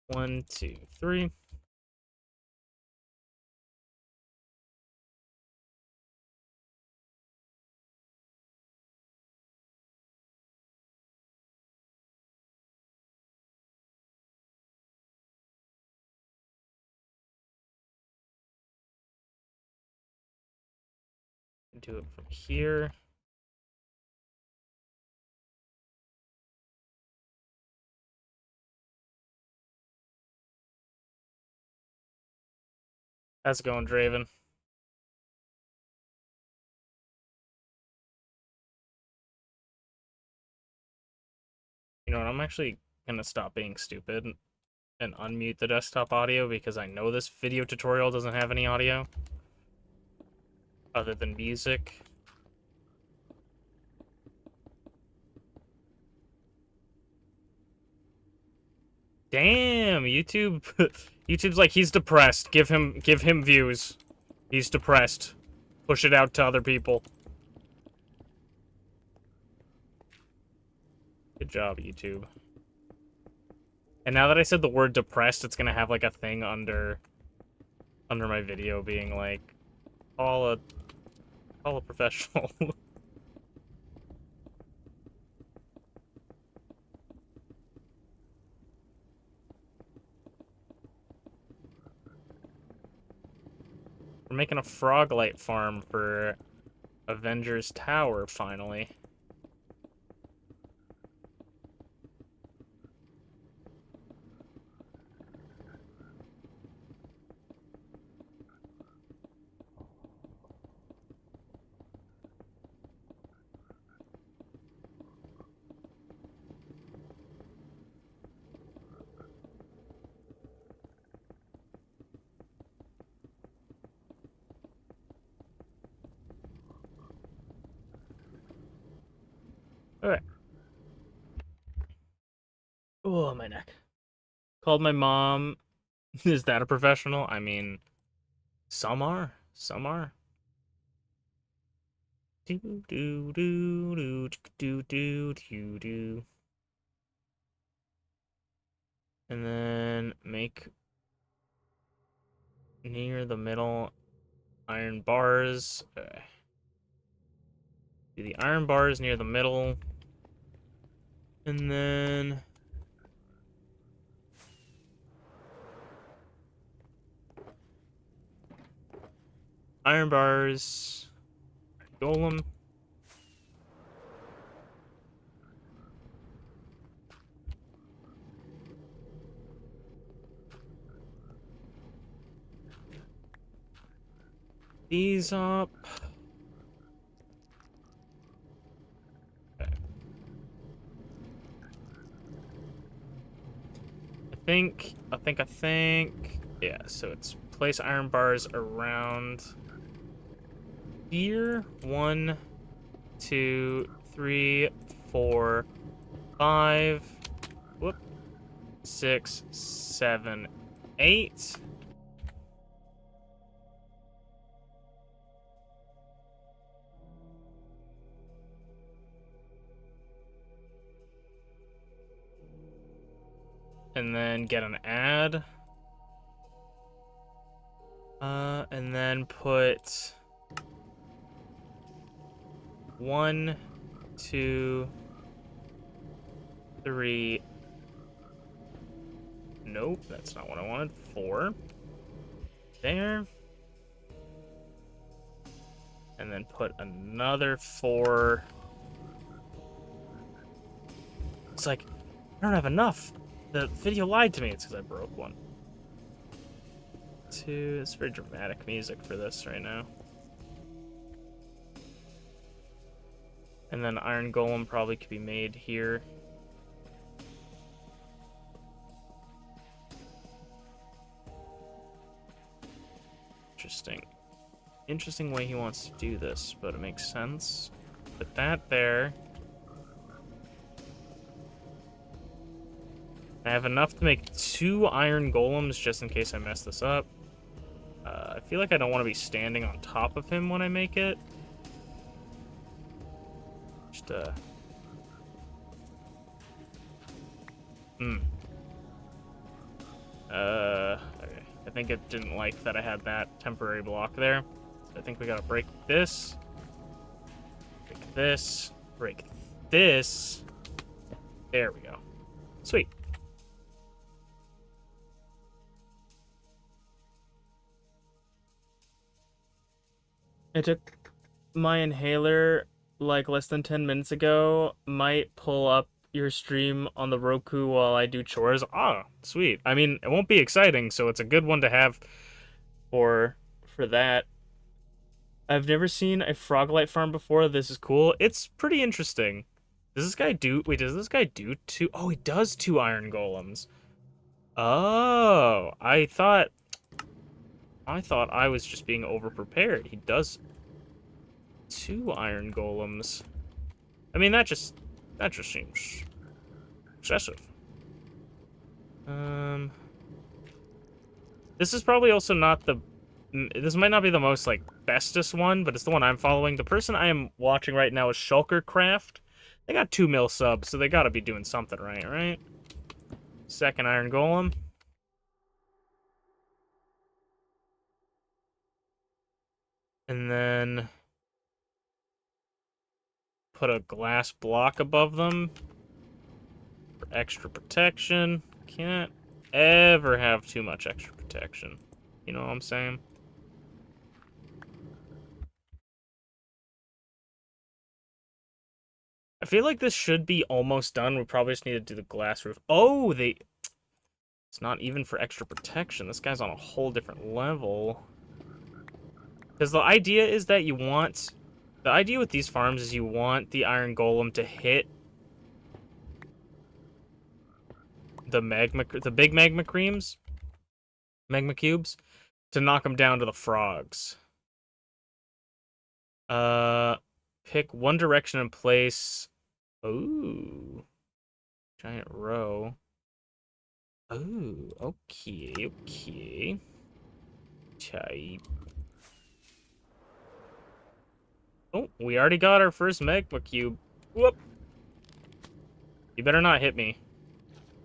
1, 2, 3. Do it from here. How's it going, Draven? You know what? I'm actually gonna stop being stupid and unmute the desktop audio because I know this video tutorial doesn't have any audio other than music. Damn, YouTube. YouTube's like, he's depressed. Give him views. He's depressed. Push it out to other people. Good job, YouTube. And now that I said the word depressed, it's gonna have like a thing under my video being like, call a professional. We're making a frog light farm for Avengers Tower finally. Alright. Oh, my neck. Called my mom. Is that a professional? I mean, some are. Some are. Do do do do do do do do. And then make near the middle iron bars. Do the iron bars near the middle. And then Iron bars. Golem. These up. Okay. I think. Yeah, so it's place iron bars around here. 1, 2, 3, 4, 5. Whoop. 6, 7, 8. And then get an add. And then put 1, 2, 3. Nope, that's not what I wanted. 4. There. And then put another 4. It's like, I don't have enough. The video lied to me. It's because I broke one. 2. It's very dramatic music for this right now. And then Iron Golem probably could be made here. Interesting. Interesting way he wants to do this, but it makes sense. Put that there. I have enough to make 2 iron golems just in case I mess this up. I feel like I don't want to be standing on top of him when I make it. Just, okay. I think it didn't like that I had that temporary block there. So I think we gotta break this. Break this. Break this. There we go. Sweet. I took my inhaler like less than 10 minutes ago. Might pull up your stream on the Roku while I do chores. Ah, sweet. I mean, it won't be exciting, so it's a good one to have for that. I've never seen a Froglight farm before. This is cool. It's pretty interesting. Does this guy do... Wait, does this guy do 2... Oh, he does 2 iron golems. Oh, I thought I was just being overprepared. He does 2 iron golems. I mean, that just seems excessive. This is probably also not the... This might not be the most, like, bestest one, but it's the one I'm following. The person I am watching right now is Shulkercraft. They got 2 mil subs, so they gotta be doing something right? Second iron golem. And then put a glass block above them for extra protection. Can't ever have too much extra protection. You know what I'm saying? I feel like this should be almost done. We probably just need to do the glass roof. Oh, it's not even for extra protection. This guy's on a whole different level. Because the idea is that you want... The idea with these farms is you want the iron golem to hit the big magma creams, magma cubes, to knock them down to the frogs. Pick one direction and place. Ooh, giant row. Ooh, okay. Type. Oh, we already got our first magma cube. Whoop. You better not hit me.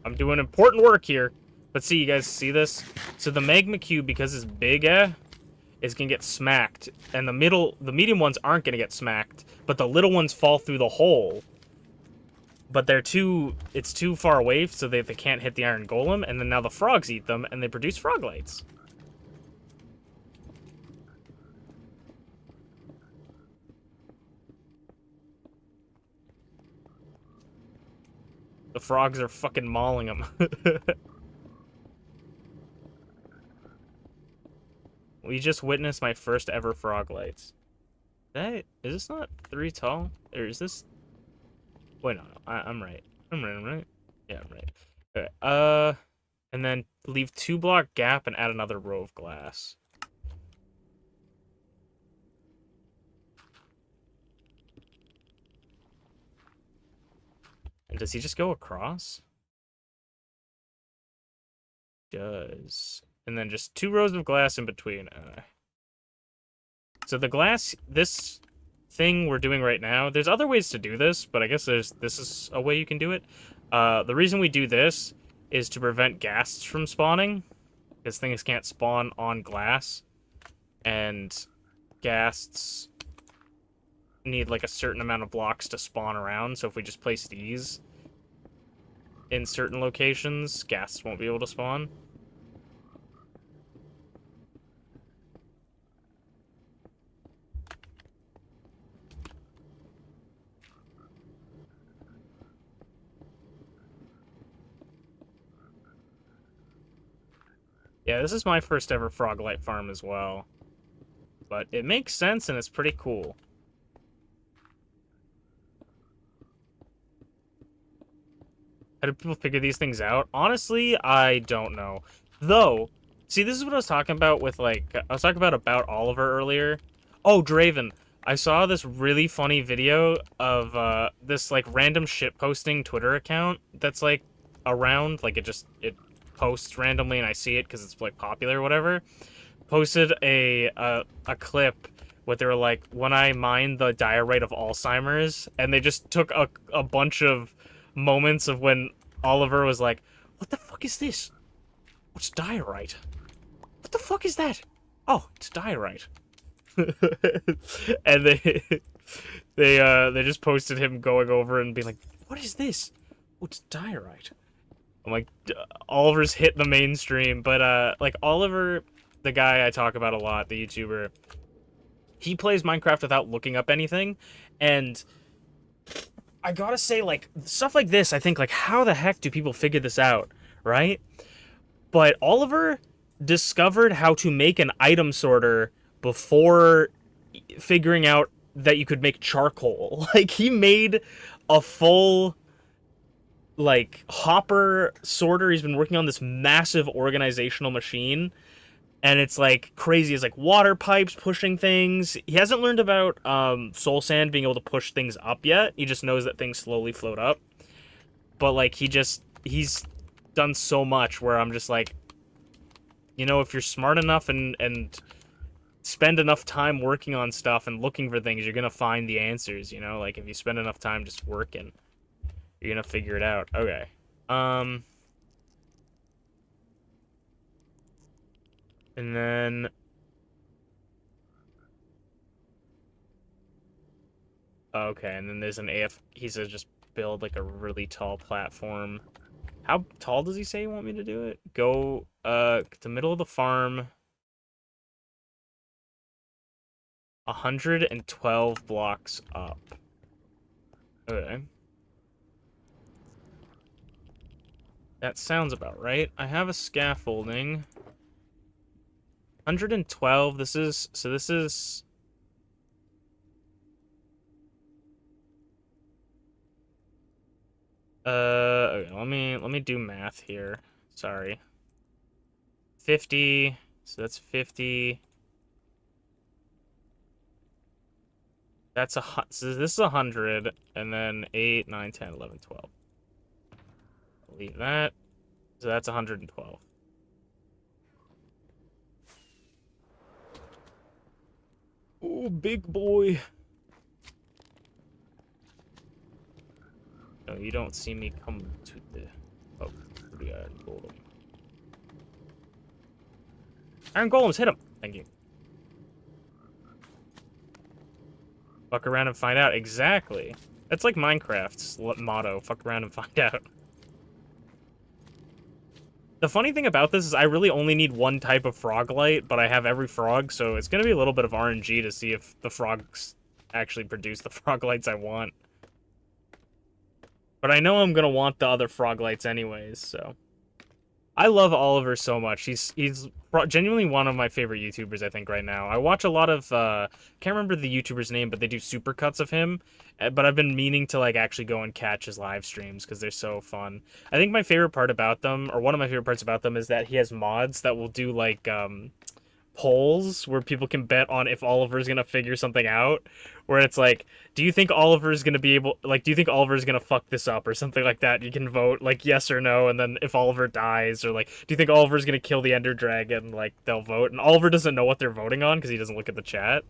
I'm doing important work here. But see, you guys see this? So the magma cube, because it's big, is gonna get smacked. And the medium ones aren't gonna get smacked. But the little ones fall through the hole. But it's too far away so they can't hit the iron golem. And then now the frogs eat them and they produce froglights. The frogs are fucking mauling them. We just witnessed my first ever frog lights. Is this not 3 tall? Or is this... Wait, no. I'm right. I'm right. Yeah, I'm right. Okay, and then leave 2-block gap and add another row of glass. And does he just go across? Does. And then just 2 rows of glass in between. So the glass, this thing we're doing right now, there's other ways to do this, but I guess this is a way you can do it. The reason we do this is to prevent ghasts from spawning, because things can't spawn on glass, and ghasts need like a certain amount of blocks to spawn around, so if we just place these in certain locations, ghasts won't be able to spawn. Yeah, this is my first ever frog light farm as well. But it makes sense and it's pretty cool. How do people figure these things out? Honestly, I don't know. Though, see, this is what I was talking about with, like, I was talking about Oliver earlier. Oh, Draven. I saw this really funny video of, this, like, random shitposting Twitter account that's, like, around. Like, it posts randomly and I see it because it's, like, popular or whatever. Posted a clip where they were like, when I mined the diorite of Alzheimer's, and they just took a bunch of moments of when Oliver was like, what the fuck is this? What's diorite? What the fuck is that? Oh, it's diorite. And they just posted him going over and being like, what is this? Oh, it's diorite. I'm like, Oliver's hit the mainstream, but like Oliver, the guy I talk about a lot, the YouTuber, he plays Minecraft without looking up anything, and I gotta say, like, stuff like this, I think, like, how the heck do people figure this out, right? But Oliver discovered how to make an item sorter before figuring out that you could make charcoal. Like, he made a full, like, hopper sorter. He's been working on this massive organizational machine, and it's, like, crazy. It's, like, water pipes pushing things. He hasn't learned about soul sand being able to push things up yet. He just knows that things slowly float up. But, like, he's done so much where I'm just like, you know, if you're smart enough and spend enough time working on stuff and looking for things, you're gonna find the answers, you know? Like, if you spend enough time just working, you're gonna figure it out. Okay. And then... Okay, and then there's an he says just build, like, a really tall platform. How tall does he say you want me to do it? Go, the middle of the farm. 112 blocks up. Okay. That sounds about right. I have a scaffolding. 112, this is... So this is... Okay, let me do math here. Sorry. 50, so that's 50. That's so this is 100, and then 8, 9, 10, 11, 12. Leave that. So that's 112. Oh, big boy. No, you don't see me come to the... Oh, the iron golem. Iron golems, hit him! Thank you. Fuck around and find out. Exactly. That's like Minecraft's motto. Fuck around and find out. The funny thing about this is I really only need one type of frog light, but I have every frog, so it's going to be a little bit of RNG to see if the frogs actually produce the frog lights I want. But I know I'm gonna want the other frog lights anyways, so. I love Oliver so much. He's genuinely one of my favorite YouTubers, I think, right now. I watch a lot of can't remember the YouTuber's name, but they do supercuts of him. But I've been meaning to like actually go and catch his live streams because they're so fun. I think my favorite part about them, or one of my favorite parts about them, is that he has mods that will do like polls where people can bet on if Oliver's gonna figure something out. Where it's like, do you think Oliver's gonna be able, like, do you think Oliver's gonna fuck this up or something like that? You can vote like yes or no, and then if Oliver dies, or like, do you think Oliver's gonna kill the Ender Dragon? Like, they'll vote, and Oliver doesn't know what they're voting on because he doesn't look at the chat.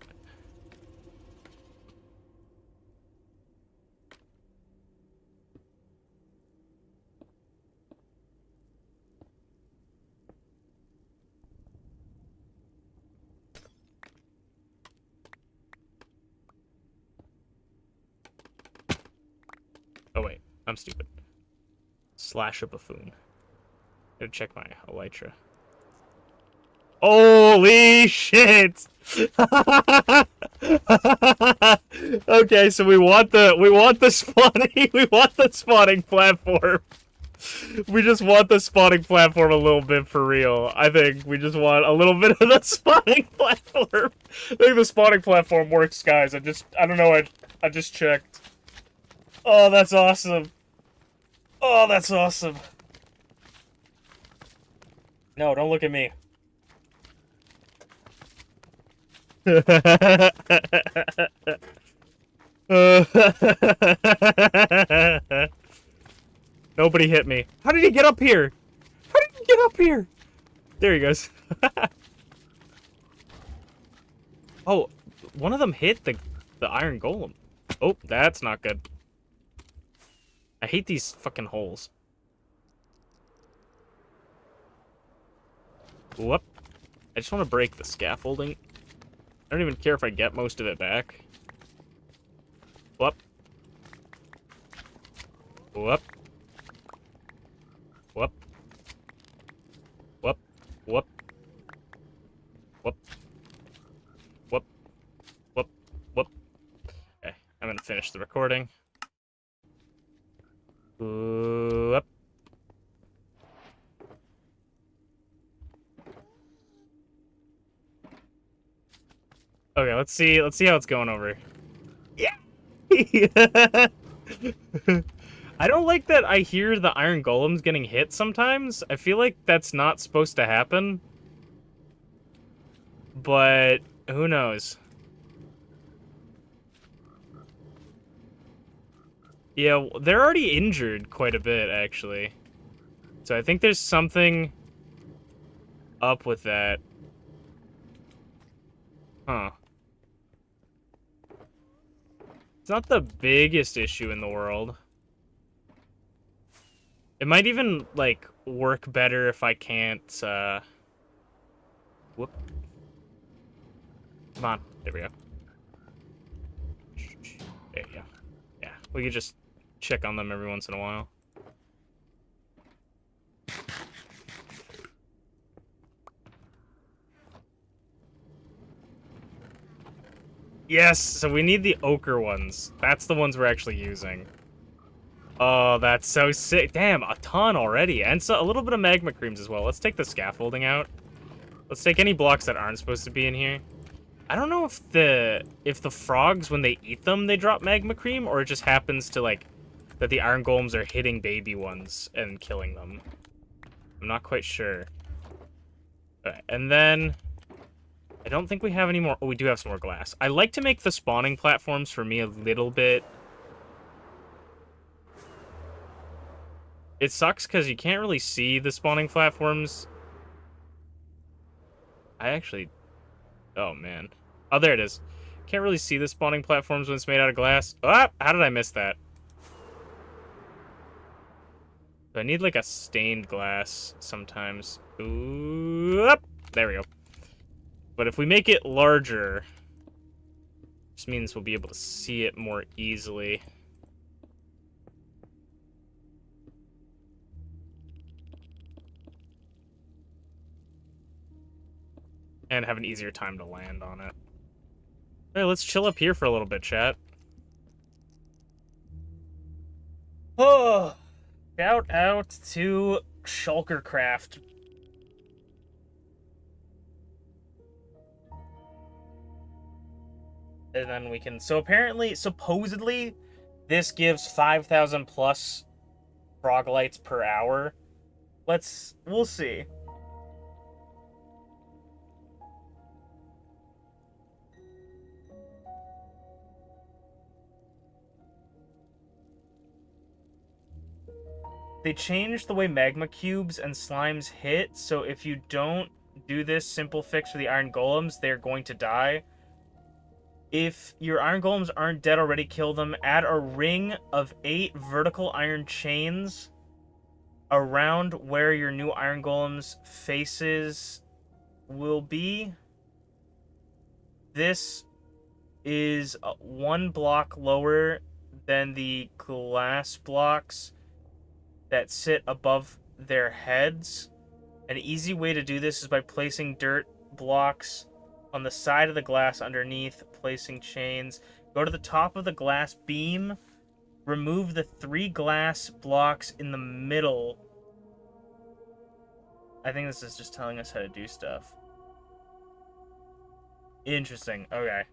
Oh wait, I'm stupid. Slash a buffoon. Gotta check my elytra. Holy shit! Okay, so we want the spawning platform. We just want the spawning platform a little bit for real. I think we just want a little bit of the spawning platform. I think the spawning platform works, guys. I don't know. I just checked. Oh, that's awesome. Oh, that's awesome. No, don't look at me. Nobody hit me. How did he get up here? How did he get up here? There he goes. Oh, one of them hit the iron golem. Oh, that's not good. I hate these fucking holes. Whoop. I just want to break the scaffolding. I don't even care if I get most of it back. Whoop. Whoop. Whoop. Whoop. Whoop. Whoop. Whoop. Whoop. Whoop. Okay, I'm gonna finish the recording. Whoop. Okay, let's see how it's going over. Yeah. I don't like that I hear the iron golems getting hit sometimes. I feel like that's not supposed to happen. But who knows? Yeah, they're already injured quite a bit, actually. So I think there's something up with that. Huh. It's not the biggest issue in the world. It might even, like, work better if I can't, whoop. Come on. There we go. There you go. Yeah, we could just check on them every once in a while. Yes, so we need the ochre ones. That's the ones we're actually using. Oh, that's so sick. Damn, a ton already. And so a little bit of magma creams as well. Let's take the scaffolding out. Let's take any blocks that aren't supposed to be in here. I don't know if the frogs, when they eat them, they drop magma cream, or it just happens to, like, that the iron golems are hitting baby ones and killing them. I'm not quite sure. Okay, and then I don't think we have any more. Oh, we do have some more glass. I like to make the spawning platforms for me a little bit. It sucks because you can't really see the spawning platforms. I actually... Oh, man. Oh, there it is. Can't really see the spawning platforms when it's made out of glass. Ah! How did I miss that? I need, like, a stained glass sometimes. Ooh, there we go. But if we make it larger, this means we'll be able to see it more easily. And have an easier time to land on it. Hey, let's chill up here for a little bit, chat. Oh, shout out to Shulkercraft. And then we can... So apparently, supposedly, this gives 5,000 plus frog lights per hour. We'll see. They changed the way magma cubes and slimes hit, so if you don't do this simple fix for the iron golems, they're going to die. If your iron golems aren't dead already, kill them. Add a ring of 8 vertical iron chains around where your new iron golems faces will be. This is 1 block lower than the glass blocks that sit above their heads. An easy way to do this is by placing dirt blocks on the side of the glass underneath, placing chains. Go to the top of the glass beam, remove the 3 glass blocks in the middle. I think this is just telling us how to do stuff. Interesting. Okay.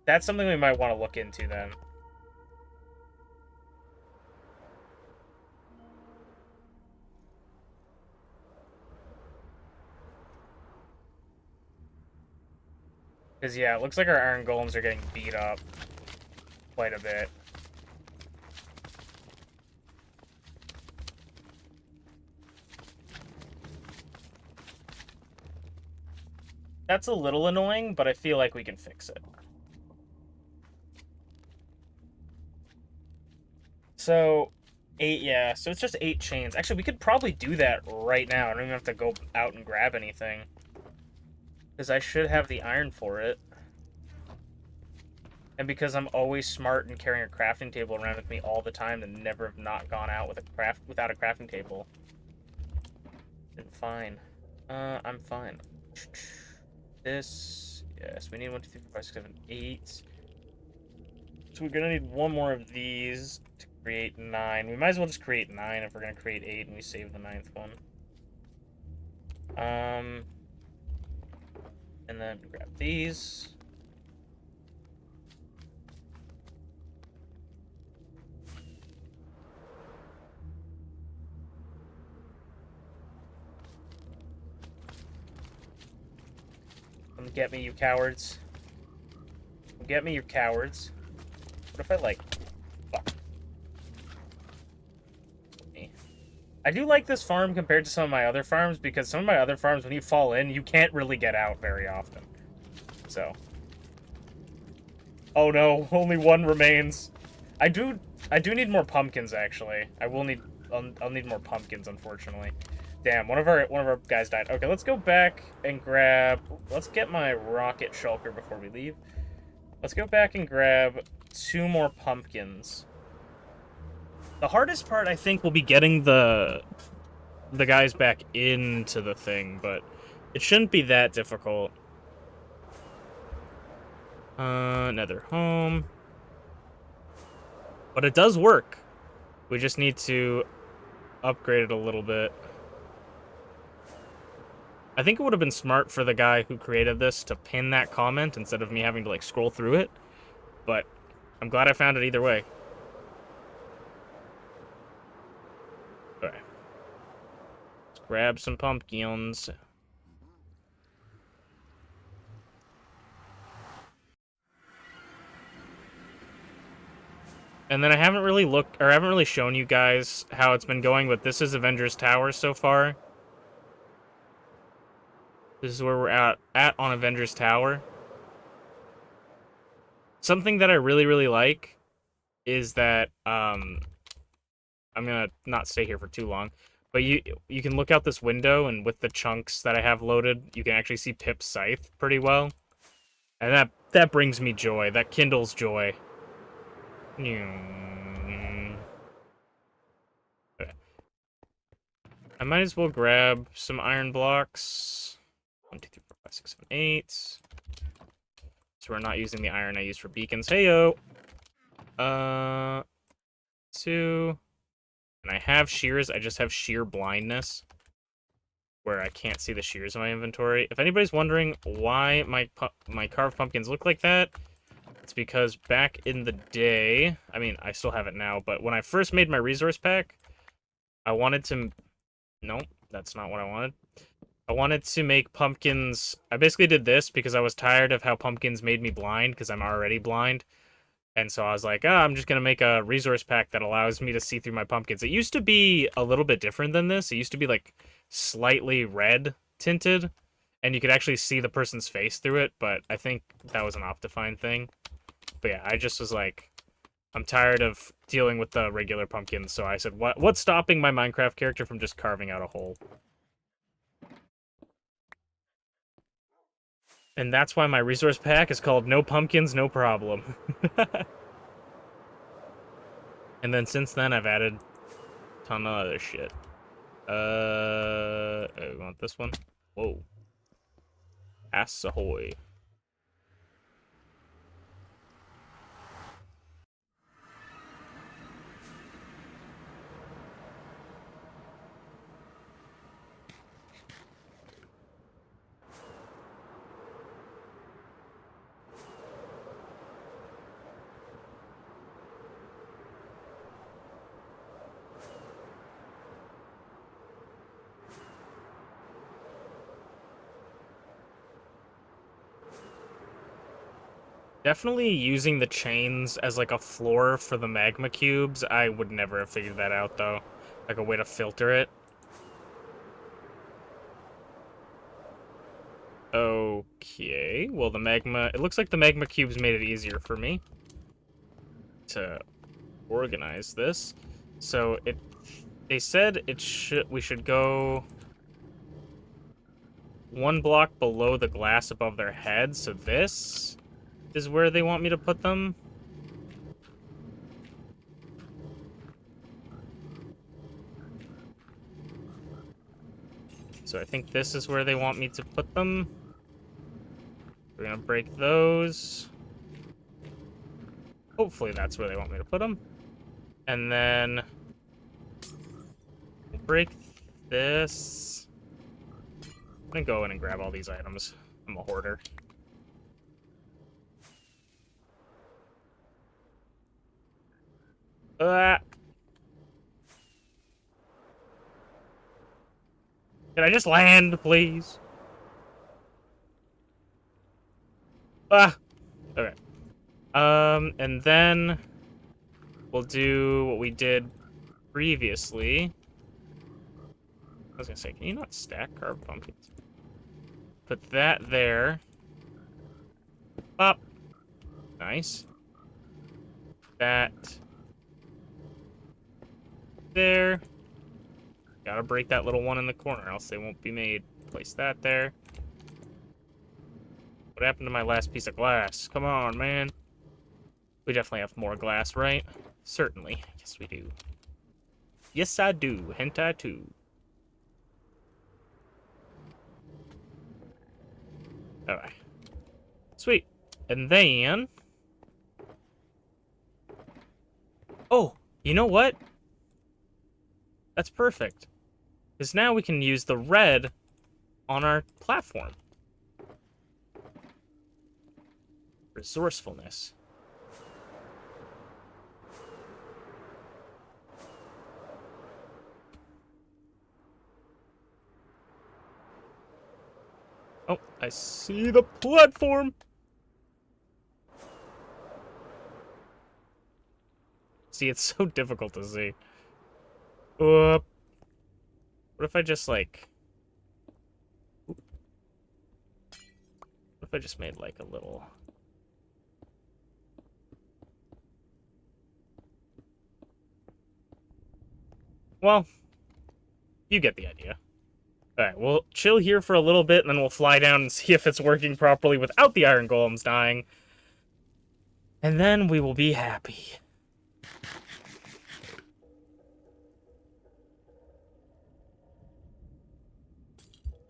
That's something we might want to look into then. Because, yeah, it looks like our iron golems are getting beat up quite a bit. That's a little annoying, but I feel like we can fix it. So, 8, yeah, so it's just 8 chains. Actually, we could probably do that right now. I don't even have to go out and grab anything. Because I should have the iron for it. And because I'm always smart and carrying a crafting table around with me all the time and never have not gone out with without a crafting table. Then fine. I'm fine. This, yes, we need 1, 2, 3, 4, 5, 6, 7, 8. So we're gonna need 1 more of these to create 9. We might as well just create 9 if we're gonna create 8 and we save the 9th one. And then grab these. Come get me, you cowards. Come get me, you cowards. What if I, like... Fuck. I do like this farm compared to some of my other farms, because some of my other farms, when you fall in, you can't really get out very often. So. Oh no, only 1 remains. I do need more pumpkins, actually. I'll need more pumpkins, unfortunately. Damn, one of our guys died. Okay, let's go back and grab... Let's get my rocket shulker before we leave. Let's go back and grab 2 more pumpkins. The hardest part, I think, will be getting the guys back into the thing, but it shouldn't be that difficult. Nether home. But it does work. We just need to upgrade it a little bit. I think it would have been smart for the guy who created this to pin that comment instead of me having to, like, scroll through it. But I'm glad I found it either way. Okay. Let's grab some pumpkins. And then I haven't really shown you guys how it's been going, but this is Avengers Tower so far. This is where we're at on Avengers Tower. Something that I really, really like is that, I'm gonna not stay here for too long, but you can look out this window, and with the chunks that I have loaded, you can actually see Pip's scythe pretty well. And that brings me joy. That kindles joy. Okay. I might as well grab some iron blocks. 1, 2, 3, 4, 5, 6, 7, 8. So we're not using the iron I used for beacons. Heyo. Let's 2. And I have shears, I just have sheer blindness, where I can't see the shears in my inventory. If anybody's wondering why my carved pumpkins look like that, it's because back in the day, I mean, I still have it now, but when I first made my resource pack, I wanted to... Nope, that's not what I wanted. I wanted to make pumpkins... I basically did this because I was tired of how pumpkins made me blind, because I'm already blind. And so I was like, I'm just going to make a resource pack that allows me to see through my pumpkins. It used to be a little bit different than this. It used to be, like, slightly red tinted, and you could actually see the person's face through it, but I think that was an Optifine thing. But yeah, I just was like, I'm tired of dealing with the regular pumpkins, so I said, what's stopping my Minecraft character from just carving out a hole? And that's why my resource pack is called No Pumpkins, No Problem. And then since then, I've added a ton of other shit. We want this one? Whoa. Ass ahoy. Definitely using the chains as, like, a floor for the magma cubes. I would never have figured that out, though. Like, a way to filter it. Okay. Well, the magma... It looks like the magma cubes made it easier for me to organize this. So, they said we should go 1 block below the glass above their head, so this is where they want me to put them. So I think this is where they want me to put them. We're gonna break those. Hopefully that's where they want me to put them. And then break this. I'm gonna go in and grab all these items. I'm a hoarder. Can I just land, please? Okay. And then we'll do what we did previously. I was gonna say, can you not stack carved pumpkins? Put that there. Up. Nice. That there. Gotta break that little one in the corner, else they won't be made. Place that there. What happened to my last piece of glass? Come on, man. We definitely have more glass, right? Certainly. Yes, we do. Yes, I do. Hentai too. Alright. Sweet. And then... Oh, you know what? That's perfect. Because now we can use the red on our platform. Resourcefulness. Oh, I see the platform. See, it's so difficult to see. What if I just, like... What if I just made, like, a little... Well, you get the idea. Alright, we'll chill here for a little bit, and then we'll fly down and see if it's working properly without the iron golems dying. And then we will be happy.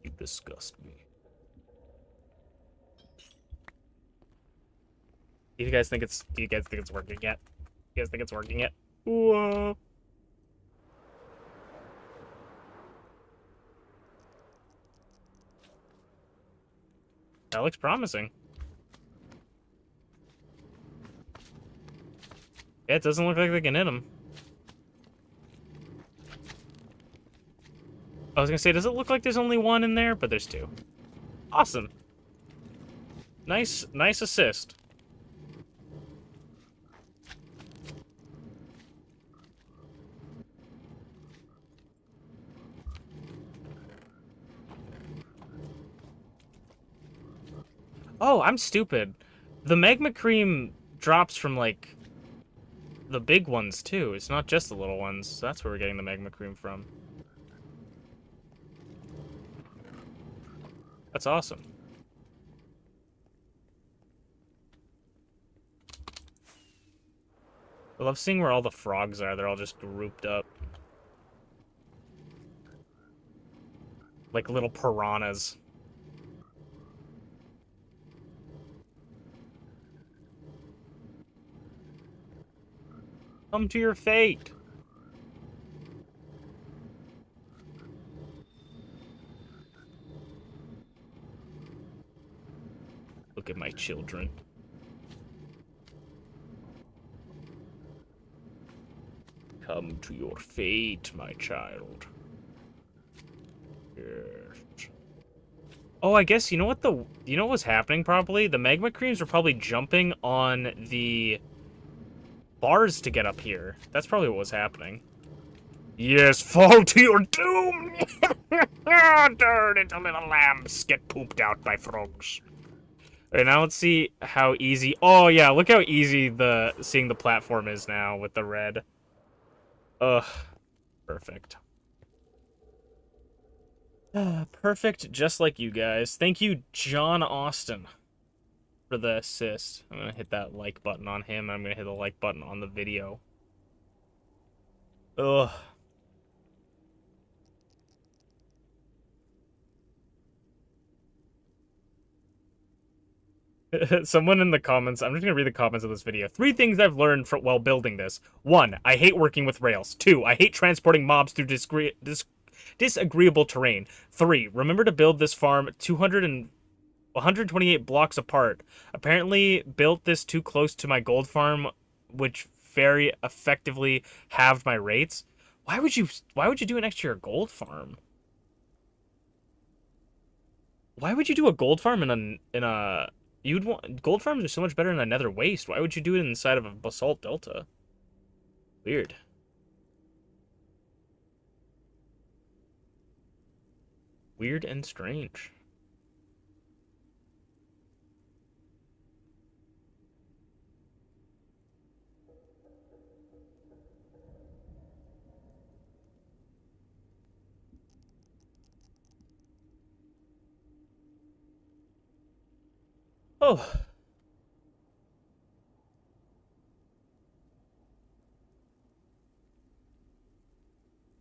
You disgust me. Do you guys think it's working yet? You guys think it's working yet? Whoa. That looks promising. Yeah, it doesn't look like they can hit him. I was gonna say, does it look like there's only one in there? But there's two. Awesome. Nice assist. Oh, I'm stupid. The magma cream drops from, like, the big ones, too. It's not just the little ones. So that's where we're getting the magma cream from. That's awesome. I love seeing where all the frogs are. They're all just grouped up. Like little piranhas. Come to your fate. Look at my children. Come to your fate, my child. Yes. Oh, I guess you know what what's happening probably? The magma creams are probably jumping on the bars to get up here. That's probably what was happening. Yes, fall to your doom! Turn into little lambs, get pooped out by frogs. Okay, now let's see how easy... Oh, yeah, look how easy seeing the platform is now with the red. Ugh. Perfect. Perfect, just like you guys. Thank you, John Austin, for the assist. I'm gonna hit that like button on him. I'm gonna hit the like button on the video. Ugh. Someone in the comments, I'm just gonna read the comments of this video. 3 things I've learned while building this. 1, I hate working with rails. 2, I hate transporting mobs through disagreeable terrain. 3, remember to build this farm 128 blocks apart. Apparently built this too close to my gold farm, which very effectively halved my rates. Why would you do it next to your gold farm? Why would you do a gold farm in a you'd want gold farms are so much better in a nether waste. Why would you do it inside of a basalt delta? Weird. Weird and strange. Oh.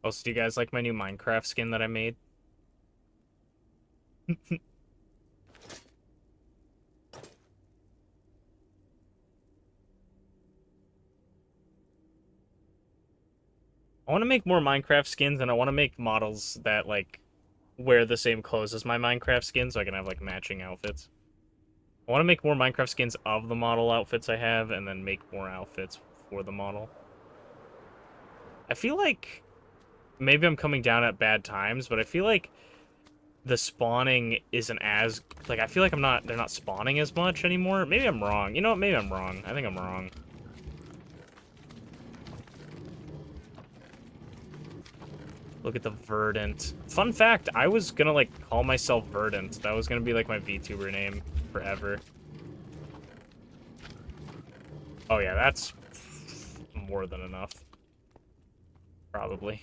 Also, do you guys like my new Minecraft skin that I made? I want to make more Minecraft skins, and I want to make models that, like, wear the same clothes as my Minecraft skins, so I can have, like, matching outfits. I want to make more Minecraft skins of the model outfits I have, and then make more outfits for the model. I feel like maybe I'm coming down at bad times, but I feel like the spawning isn't as... Like, I feel like they're not spawning as much anymore. Maybe I'm wrong. You know what? Maybe I'm wrong. I think I'm wrong. Look at the Verdant. Fun fact, I was gonna, like, call myself Verdant. That was gonna be, like, my VTuber name forever. Oh, yeah, that's more than enough. Probably.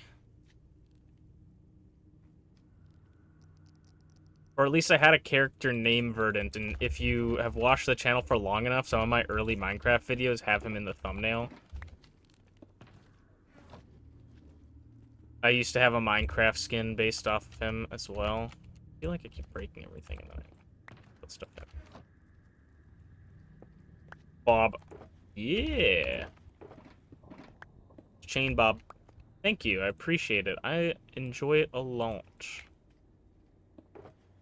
Or at least I had a character named Verdant, and if you have watched the channel for long enough, some of my early Minecraft videos have him in the thumbnail. I used to have a Minecraft skin based off of him as well. I feel like I keep breaking everything and then I put stuff in. Bob. Yeah. chain, Bob. Thank you. I appreciate it. I enjoy it a lot.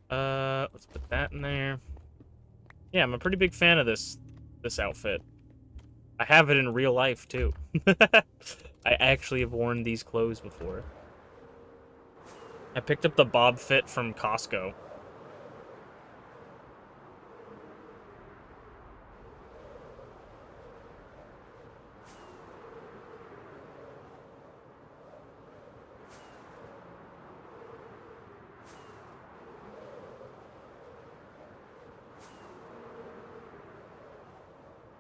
Let's put that in there. Yeah, I'm a pretty big fan of this outfit. I have it in real life, too. I actually have worn these clothes before. I picked up the Bob fit from Costco.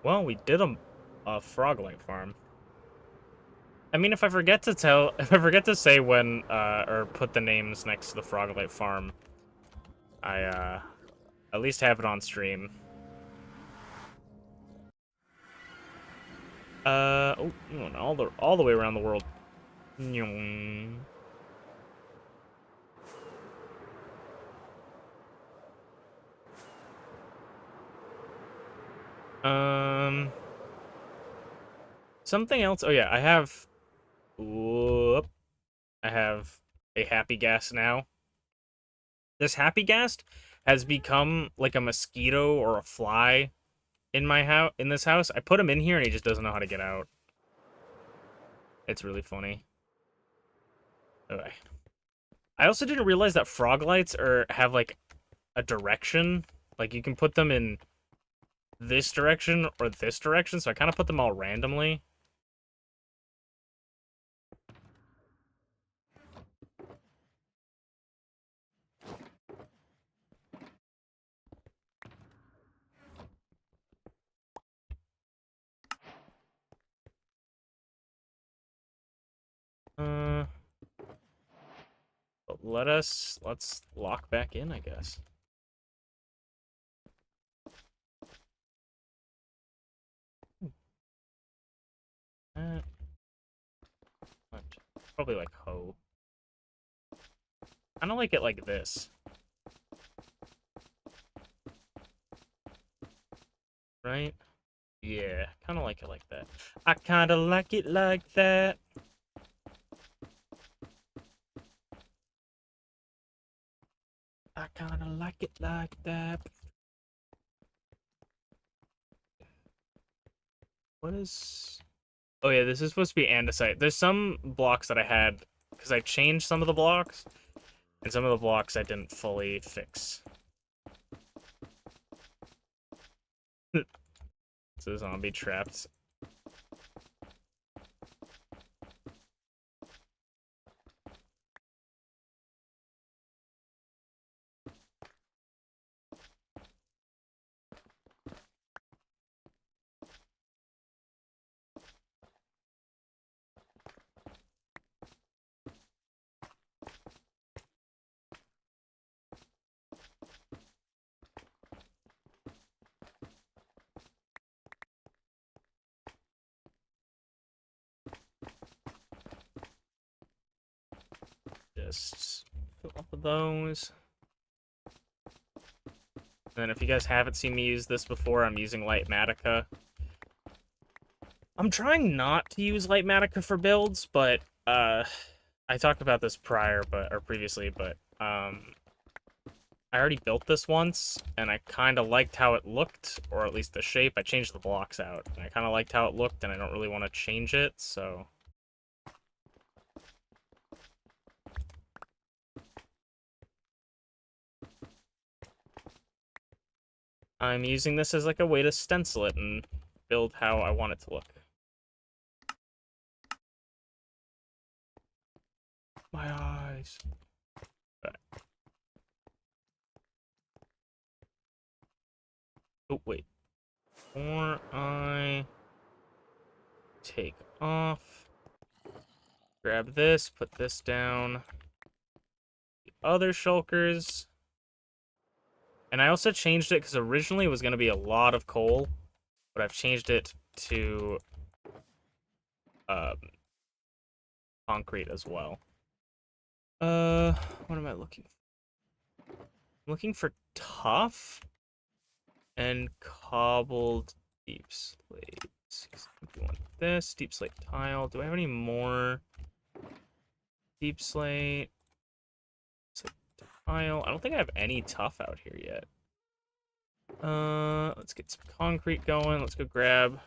Well, we did a frog-like farm. I mean, if I forget to say when, or put the names next to the frog-like farm, I, at least have it on stream. Oh, all the way around the world. Something else. Oh yeah, I have. Whoop, I have a happy gas now. This happy gas has become like a mosquito or a fly in my house. In this house, I put him in here and he just doesn't know how to get out. It's really funny. Okay. I also didn't realize that frog lights have like a direction. Like you can put them in this direction or this direction, so I kind of put them all randomly. But let's lock back in, I guess. Uh, Probably like hoe. I don't like it like this. Right? Yeah, kind of like it like that. I kind of like it like that. I kind of like it like that. What is... Oh yeah, this is supposed to be andesite. There's some blocks that I had, because I changed some of the blocks, and some of the blocks I didn't fully fix. It's a zombie trapped. Just fill up with those. And then if you guys haven't seen me use this before, I'm using Light Matica. I'm trying not to use Light Matica for builds, but I talked about this previously, but I already built this once, and I kind of liked how it looked, or at least the shape. I changed the blocks out, and I kind of liked how it looked, and I don't really want to change it, so... I'm using this as like a way to stencil it and build how I want it to look. My eyes. Okay. Oh, wait. Before I take off, grab this, put this down. The other shulkers. And I also changed it because originally it was going to be a lot of coal, but I've changed it to concrete as well. What am I looking for? I'm looking for tough and cobbled deep slate. We want this deep slate tile. Do I have any more deep slate? Tile. I don't think I have any tough out here yet. Let's get some concrete going. Let's go grab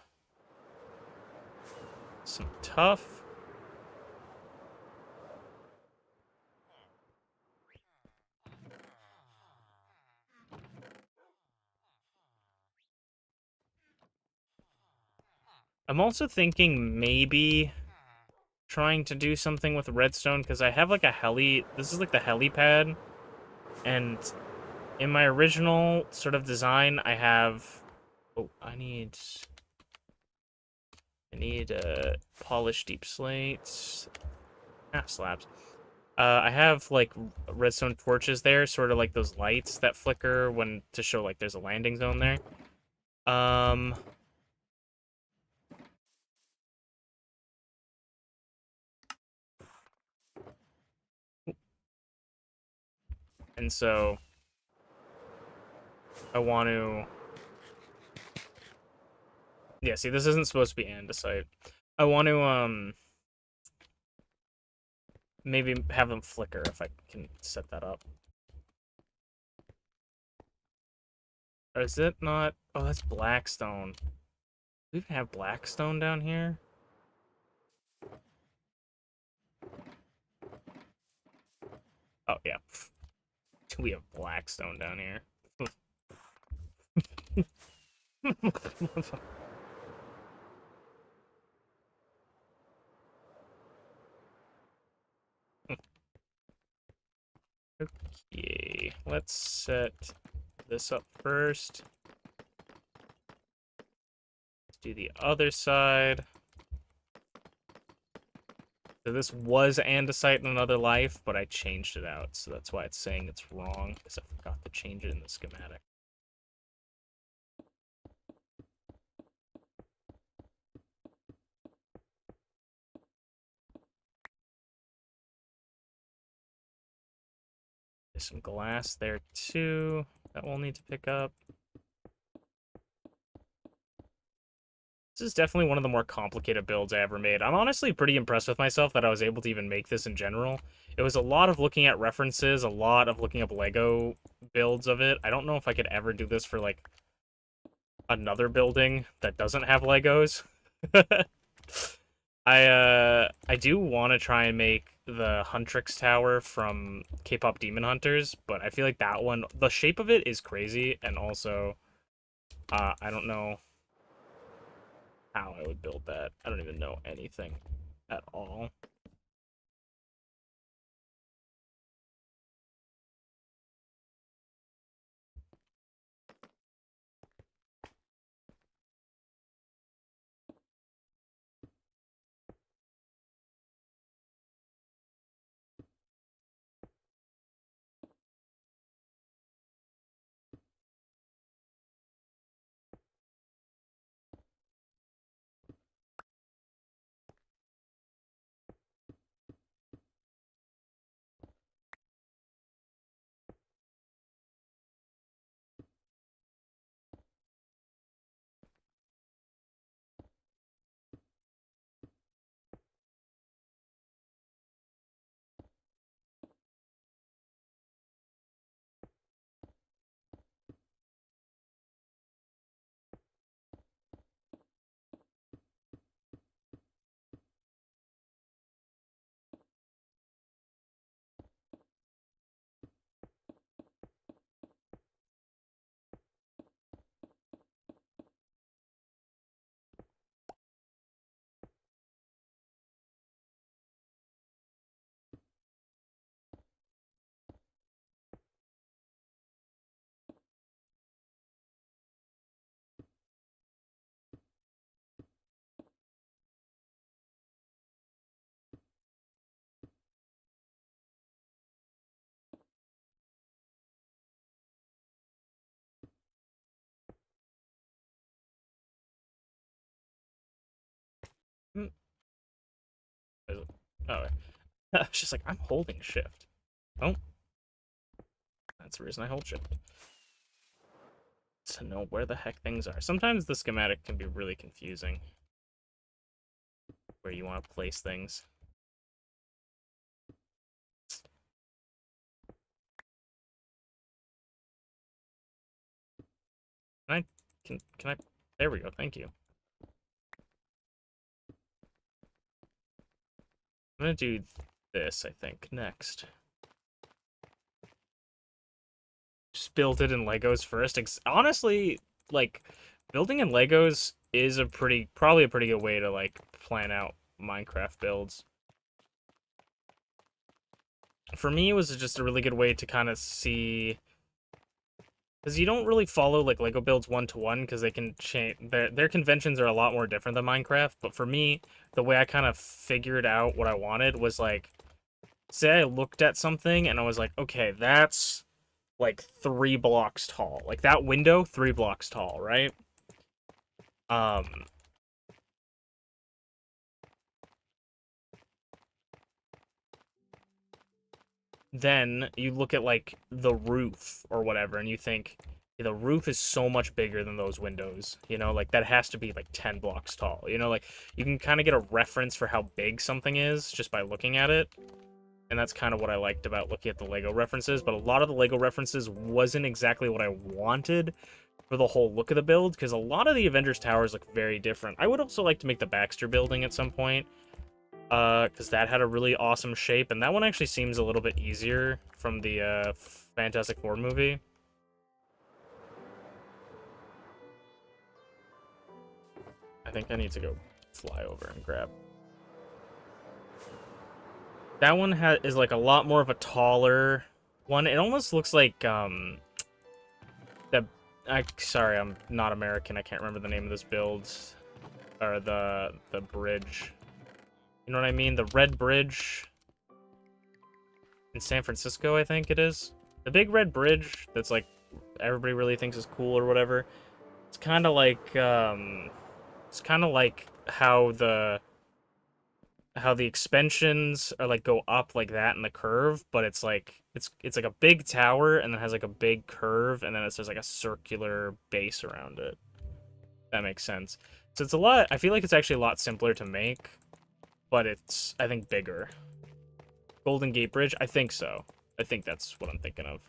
some tough. I'm also thinking maybe trying to do something with redstone because I have like a heli. This is like the helipad, and in my original sort of design, I have. Oh, I need polished deep slates. Slabs. I have like redstone torches there, sort of like those lights that flicker when to show like there's a landing zone there. And so I want to. Yeah, see, this isn't supposed to be andesite. I want to maybe have them flicker if I can set that up. Or is it not? Oh, that's blackstone. Do we even have blackstone down here? Oh, yeah. We have blackstone down here. Okay, let's set this up first. Let's do the other side. So this was andesite in another life, but I changed it out, so that's why it's saying it's wrong, because I forgot to change it in the schematic. There's some glass there too that we'll need to pick up. This is definitely one of the more complicated builds I ever made. I'm honestly pretty impressed with myself that I was able to even make this in general. It was a lot of looking at references, a lot of looking up Lego builds of it. I don't know if I could ever do this for, like, another building that doesn't have Legos. I do want to try and make the Huntrix Tower from K-pop Demon Hunters, but I feel like that one, the shape of it is crazy, and also, I don't know how I would build that. I don't even know anything at all. Hmm. Oh, it's just like, I'm holding shift. Oh. That's the reason I hold shift. to know where the heck things are. Sometimes the schematic can be really confusing, where you want to place things. Can I, there we go, thank you. I'm gonna do this, I think, next. Just build it in Legos first. Honestly, like, building in Legos is probably a pretty good way to, like, plan out Minecraft builds. For me, it was just a really good way to kind of see, because you don't really follow, like, Lego builds one-to-one, because they can change, their conventions are a lot more different than Minecraft, but for me, the way I kind of figured out what I wanted was, like, say I looked at something, and I was like, okay, that's like 3 blocks tall. Like that window, 3 blocks tall, right? Then you look at like the roof or whatever, and you think the roof is so much bigger than those windows. You know, like that has to be like 10 blocks tall. You know, like you can kind of get a reference for how big something is just by looking at it. And that's kind of what I liked about looking at the Lego references. But a lot of the Lego references wasn't exactly what I wanted for the whole look of the build, because a lot of the Avengers Towers look very different. I would also like to make the Baxter building at some point, because that had a really awesome shape, and that one actually seems a little bit easier from the Fantastic Four movie. I think I need to go fly over and grab. That one is like a lot more of a taller one. It almost looks like sorry, I'm not American. I can't remember the name of this build, or the bridge. You know what I mean? The red bridge in San Francisco, I think it is. The big red bridge that's like everybody really thinks is cool or whatever. It's kind of like how the expansions are like go up like that in the curve, but it's like it's like a big tower and then has like a big curve, and then it says like a circular base around it. That makes sense. So it's a lot. I feel like it's actually a lot simpler to make, but it's, I think, bigger. Golden Gate Bridge? I think so. I think that's what I'm thinking of.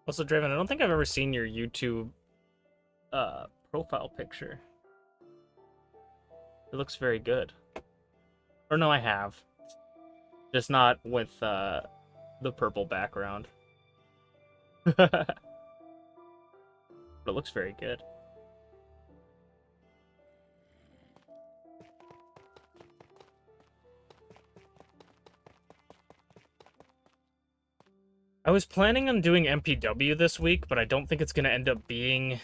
Also, Draven, I don't think I've ever seen your YouTube profile picture. It looks very good. Or no, I have. Just not with the purple background. But it looks very good. I was planning on doing MPW this week, but I don't think it's going to end up being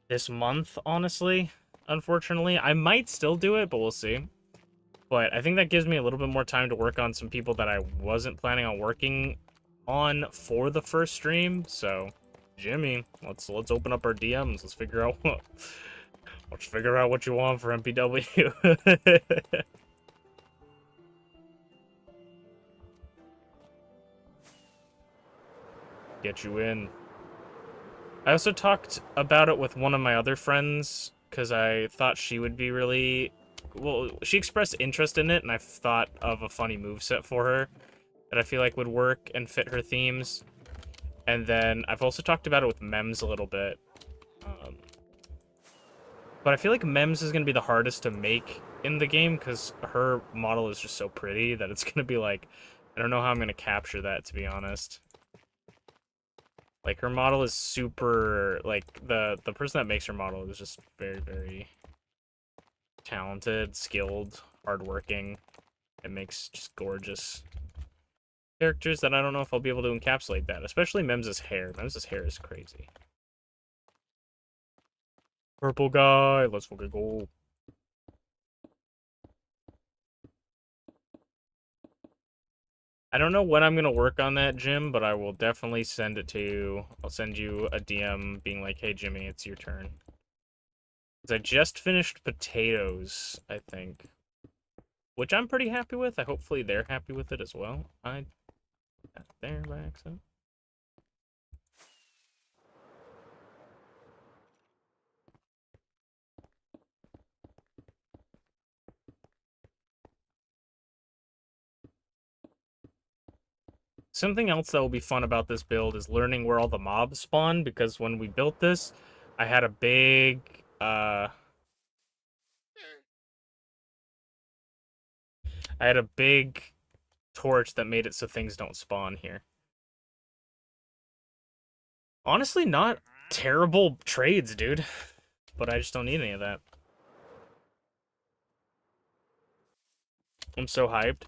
this month, honestly. Unfortunately, I might still do it, but we'll see. But I think that gives me a little bit more time to work on some people that I wasn't planning on working on for the first stream. So, Jimmy, let's open up our DMs. Let's figure out what you want for MPW. Get you in. I also talked about it with one of my other friends, because I thought she would be really well, she expressed interest in it, and I thought of a funny moveset for her that I feel like would work and fit her themes. And then I've also talked about it with Mems a little bit. But I feel like Mems is going to be the hardest to make in the game because her model is just so pretty that it's going to be like, I don't know how I'm going to capture that, to be honest. Like, her model is super, like, the person that makes her model is just very, very talented, skilled, hardworking. It makes just gorgeous characters that I don't know if I'll be able to encapsulate that, especially Mems's hair. Mems's hair is crazy. Purple guy, let's fucking go. I don't know when I'm gonna work on that, Jim, but I will definitely send it to you. I'll send you a DM being like, hey, Jimmy, it's your turn. Because I just finished potatoes, I think. Which I'm pretty happy with. Hopefully they're happy with it as well. I put that there by accident. Something else that will be fun about this build is learning where all the mobs spawn, because when we built this, I had a big, torch that made it so things don't spawn here. Honestly, not terrible trades, dude. But I just don't need any of that. I'm so hyped.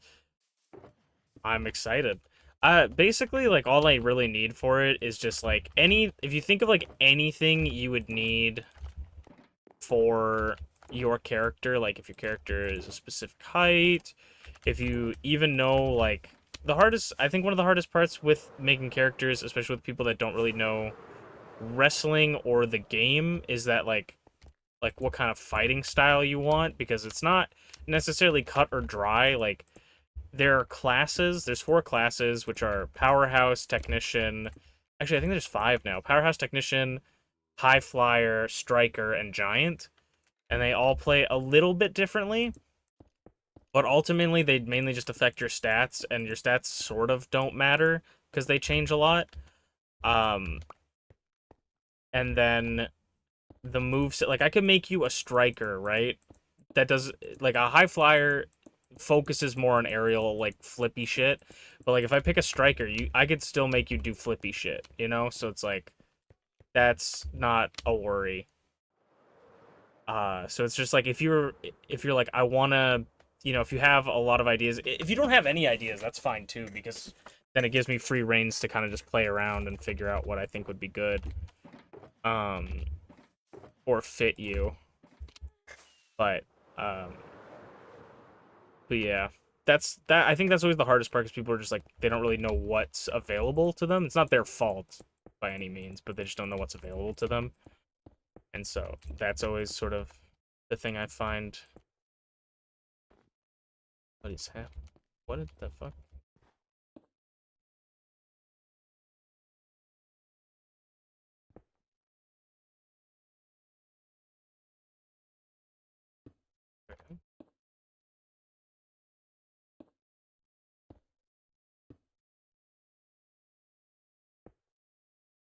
I'm excited. Basically, like, all I really need for it is just, like, if you think of, like, anything you would need for your character, like, if your character is a specific height, if you even know, like, I think one of the hardest parts with making characters, especially with people that don't really know wrestling or the game, is that, like what kind of fighting style you want, because it's not necessarily cut or dry. Like, there are classes. There's 4 classes, which are Powerhouse, Technician. Actually, I think there's 5 now. Powerhouse, Technician, High Flyer, Striker, and Giant. And they all play a little bit differently. But ultimately, they mainly just affect your stats, and your stats sort of don't matter because they change a lot. And then the moveset, like, I could make you a Striker, right? That does, like, a High Flyer focuses more on aerial, like, flippy shit. But, like, if I pick a Striker, I could still make you do flippy shit, you know? So it's like, that's not a worry. So it's just like, if you're like, I wanna, if you have a lot of ideas, if you don't have any ideas, that's fine too, because then it gives me free reins to kind of just play around and figure out what I think would be good. Or fit you. But, yeah, I think that's always the hardest part, because people are just like, they don't really know what's available to them. It's not their fault by any means, but they just don't know what's available to them. And so that's always sort of the thing I find. What is happening? What the fuck?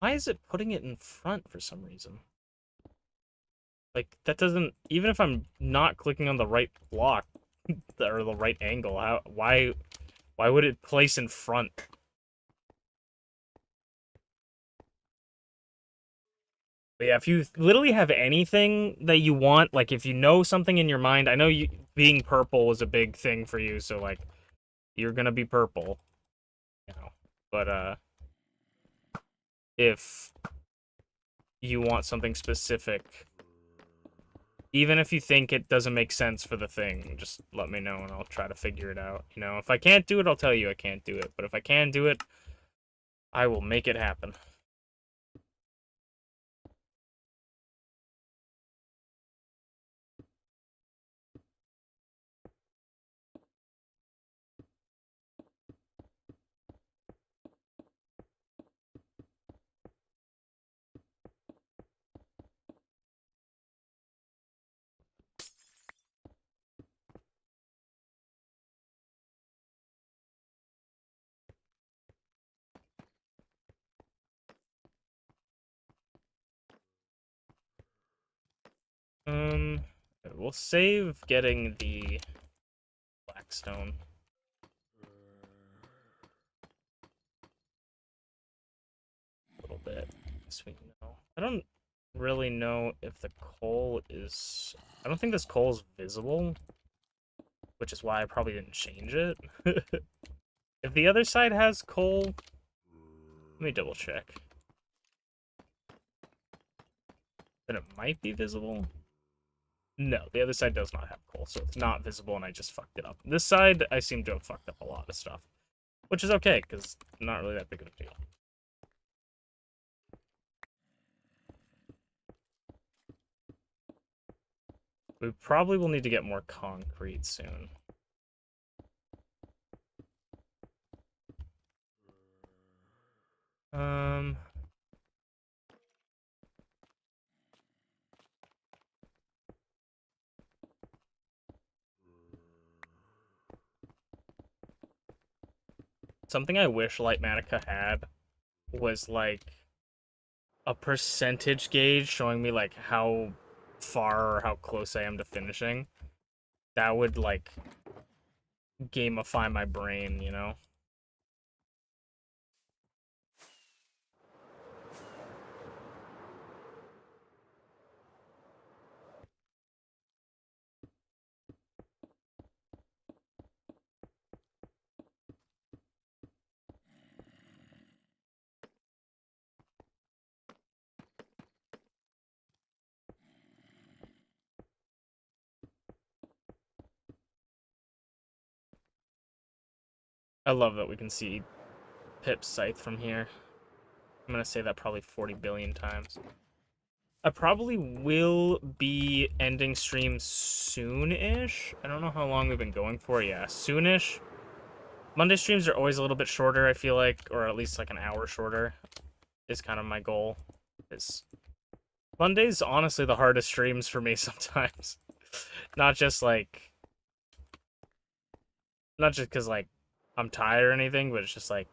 Why is it putting it in front for some reason? Like, that doesn't, even if I'm not clicking on the right block or the right angle, why would it place in front? But yeah, if you literally have anything that you want, like, if you know something in your mind, I know being purple is a big thing for you, so, like, you're gonna be purple, but if you want something specific, even if you think it doesn't make sense for the thing, just let me know and I'll try to figure it out. If I can't do it, I'll tell you I can't do it. But if I can do it, I will make it happen. we'll save getting the blackstone. A little bit. Sweet. No. I don't really know if the coal is... I don't think this coal is visible, which is why I probably didn't change it. If the other side has coal, let me double check. Then it might be visible. No, the other side does not have coal, so it's not visible, and I just fucked it up. This side, I seem to have fucked up a lot of stuff, which is okay, because not really that big of a deal. We probably will need to get more concrete soon. Something I wish Lightmatica had was, like, a percentage gauge showing me, like, how far or how close I am to finishing. That would, like, gamify my brain, you know? I love that we can see Pip's scythe from here. I'm gonna say that probably 40 billion times. I probably will be ending stream soon-ish. I don't know how long we've been going for. Yeah, soon-ish. Monday streams are always a little bit shorter, I feel like, or at least like an hour shorter is kind of my goal. Monday's honestly the hardest streams for me sometimes. Not just because like I'm tired or anything, but it's just like,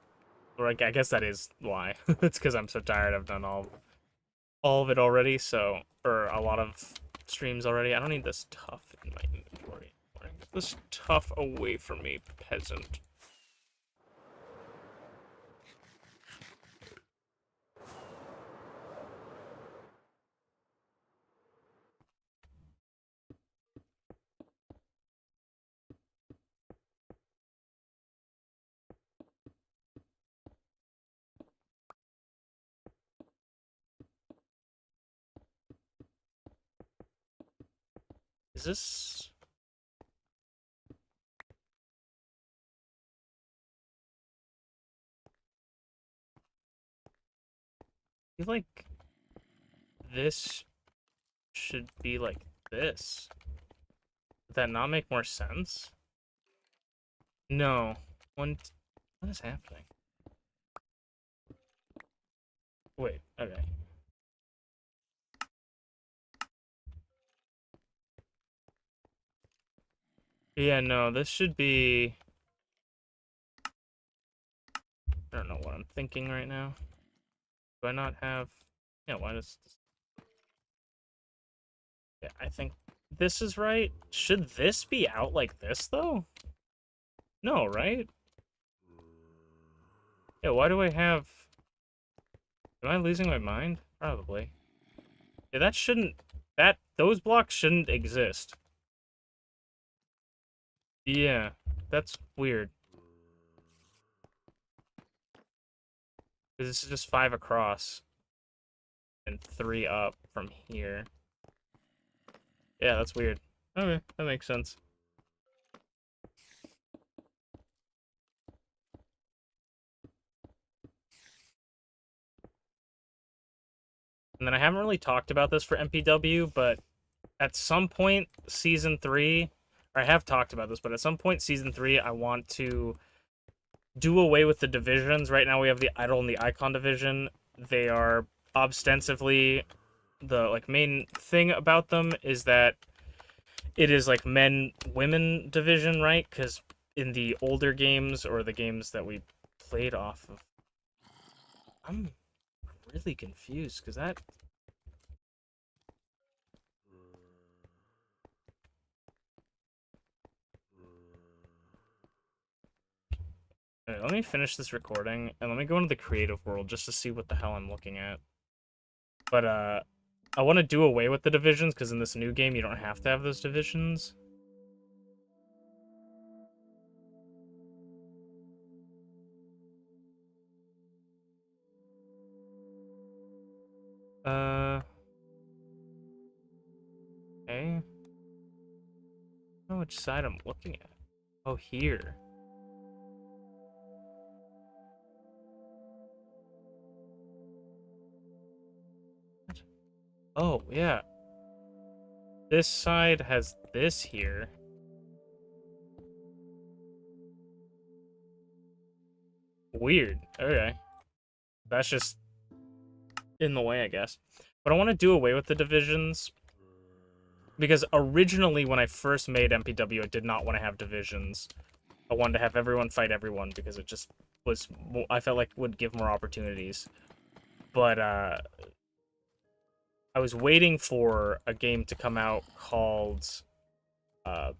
or like I guess that is why. It's because I'm so tired. I've done all of it already, so, or a lot of streams already. I don't need this tough in my inventory. Get this tough away from me, peasant. Is this... I feel like this should be like this. Would that not make more sense? No. What is happening? Wait, okay. Yeah, no, this should be... I don't know what I'm thinking right now. Do I not have... Yeah, why does... Yeah, I think this is right. Should this be out like this, though? No, right? Yeah, why do I have... Am I losing my mind? Probably. Yeah, that shouldn't... Those blocks shouldn't exist. Yeah, that's weird. Because this is just 5 across. And 3 up from here. Yeah, that's weird. Okay, that makes sense. And then I haven't really talked about this for MPW, but at some point, Season 3... Or I have talked about this, but at some point, Season 3, I want to do away with the divisions. Right now, we have the Idol and the Icon division. They are ostensibly... The, like, main thing about them is that it is, like, men-women division, right? Because in the older games, or the games that we played off of... I'm really confused, because that... Alright, let me finish this recording, and let me go into the creative world just to see what the hell I'm looking at. But, I want to do away with the divisions, because in this new game, you don't have to have those divisions. Okay. I don't know which side I'm looking at. Oh, here. What? Oh, yeah. This side has this here. Weird. Okay. That's just in the way, I guess. But I want to do away with the divisions. Because originally, when I first made MPW, I did not want to have divisions. I wanted to have everyone fight everyone because it just was, I felt like would give more opportunities. But, I was waiting for a game to come out called, I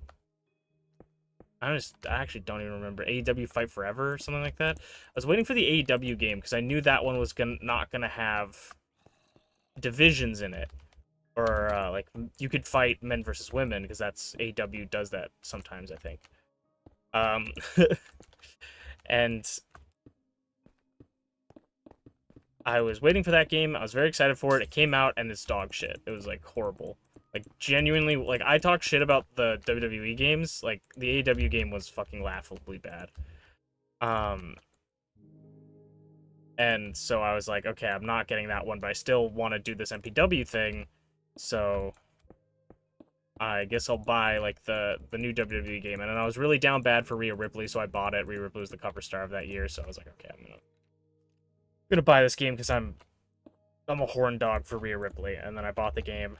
actually don't even remember, AEW Fight Forever or something like that. I was waiting for the AEW game because I knew that one was not gonna have divisions in it. Or, like, you could fight men versus women, because that's, AEW does that sometimes, I think. And I was waiting for that game. I was very excited for it. It came out, and it's dog shit. It was, like, horrible. Like, genuinely, like, I talk shit about the WWE games. Like, the AEW game was fucking laughably bad. And so I was like, okay, I'm not getting that one, but I still want to do this MPW thing. So I guess I'll buy, like, the new WWE game. And then I was really down bad for Rhea Ripley, so I bought it. Rhea Ripley was the cover star of that year, so I was like, okay, I'm gonna buy this game because I'm a horn dog for Rhea Ripley. And then I bought the game,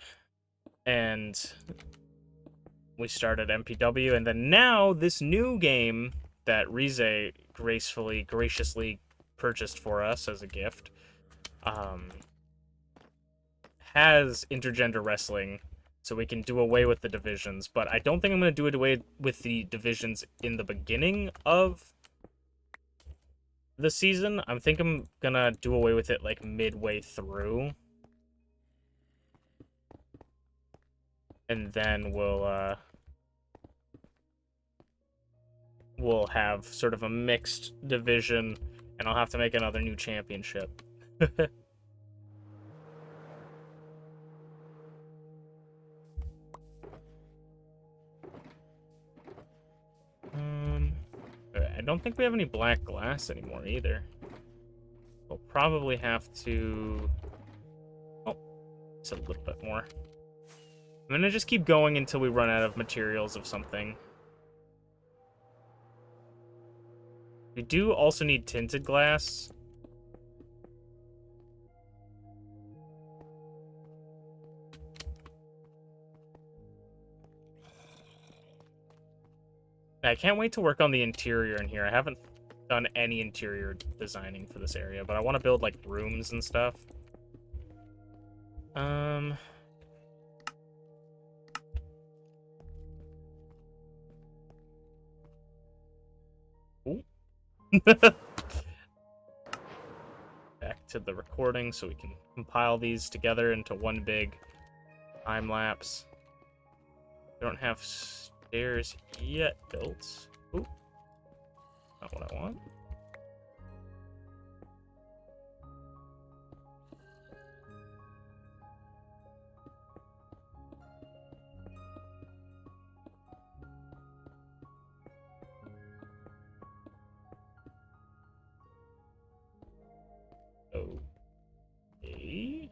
and we started MPW. And then now this new game that Rize graciously purchased for us as a gift, has intergender wrestling, so we can do away with the divisions. But I don't think I'm going to do it away with the divisions in the beginning of the season. I think I'm going to do away with it, like, midway through. And then we'll have sort of a mixed division, and I'll have to make another new championship. I don't think we have any black glass anymore either. We'll probably have to... Oh, just a little bit more. I'm gonna just keep going until we run out of materials of something. We do also need tinted glass. I can't wait to work on the interior in here. I haven't done any interior designing for this area, but I want to build, like, rooms and stuff. Ooh. Back to the recording so we can compile these together into one big time lapse. We don't have stairs yet built. Ooh. Not what I want. Okay.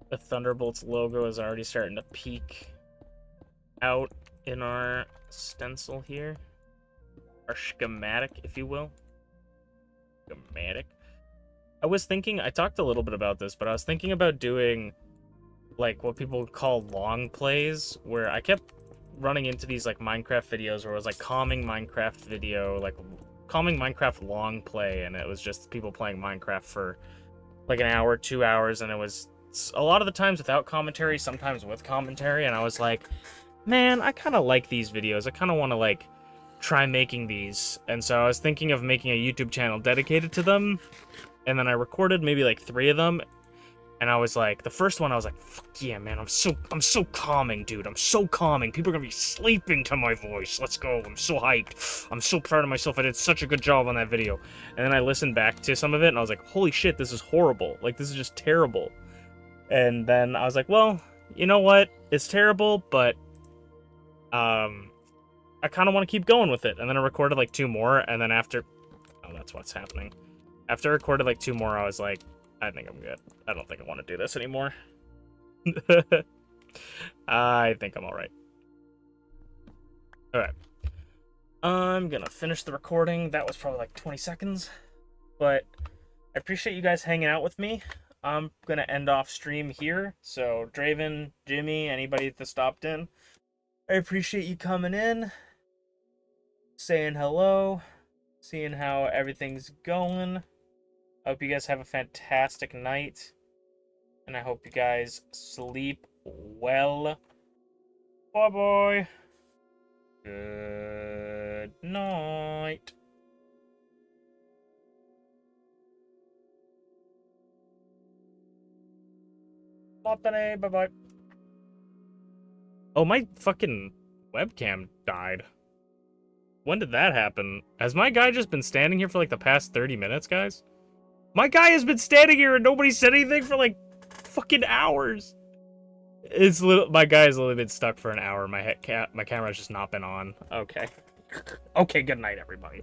The Thunderbolts logo is already starting to peek out in our stencil here. Our schematic, if you will. Schematic. I was thinking, I talked a little bit about this, but I was thinking about doing, like, what people call long plays, where I kept running into these, like, Minecraft videos where it was, like, calming Minecraft video, like, calming Minecraft long play, and it was just people playing Minecraft for like an hour, 2 hours, and it was a lot of the times without commentary, sometimes with commentary, and I was like, man, I kind of like these videos. I kind of want to like try making these, and so I was thinking of making a YouTube channel dedicated to them, and then I recorded maybe like 3 of them. And I was like, the first one, I was like, fuck yeah, man, I'm so calming, dude. I'm so calming. People are gonna be sleeping to my voice. Let's go. I'm so hyped. I'm so proud of myself. I did such a good job on that video. And then I listened back to some of it, and I was like, holy shit, this is horrible. Like, this is just terrible. And then I was like, well, you know what? It's terrible, but, I kind of want to keep going with it. And then I recorded, like, 2 more, and then after... Oh, that's what's happening. After I recorded, like, 2 more, I was like, I think I'm good. I don't think I want to do this anymore. I think I'm alright. Alright. I'm gonna finish the recording. That was probably like 20 seconds. But I appreciate you guys hanging out with me. I'm gonna end off stream here. So, Draven, Jimmy, anybody that stopped in, I appreciate you coming in, saying hello, seeing how everything's going. I hope you guys have a fantastic night, and I hope you guys sleep well. Bye-bye. Good night. Matane, bye-bye. Oh, my fucking webcam died. When did that happen? Has my guy just been standing here for like the past 30 minutes, guys? My guy has been standing here and nobody said anything for like fucking hours. My guy has literally been stuck for an hour. My camera's just not been on. Okay. Okay, good night, everybody.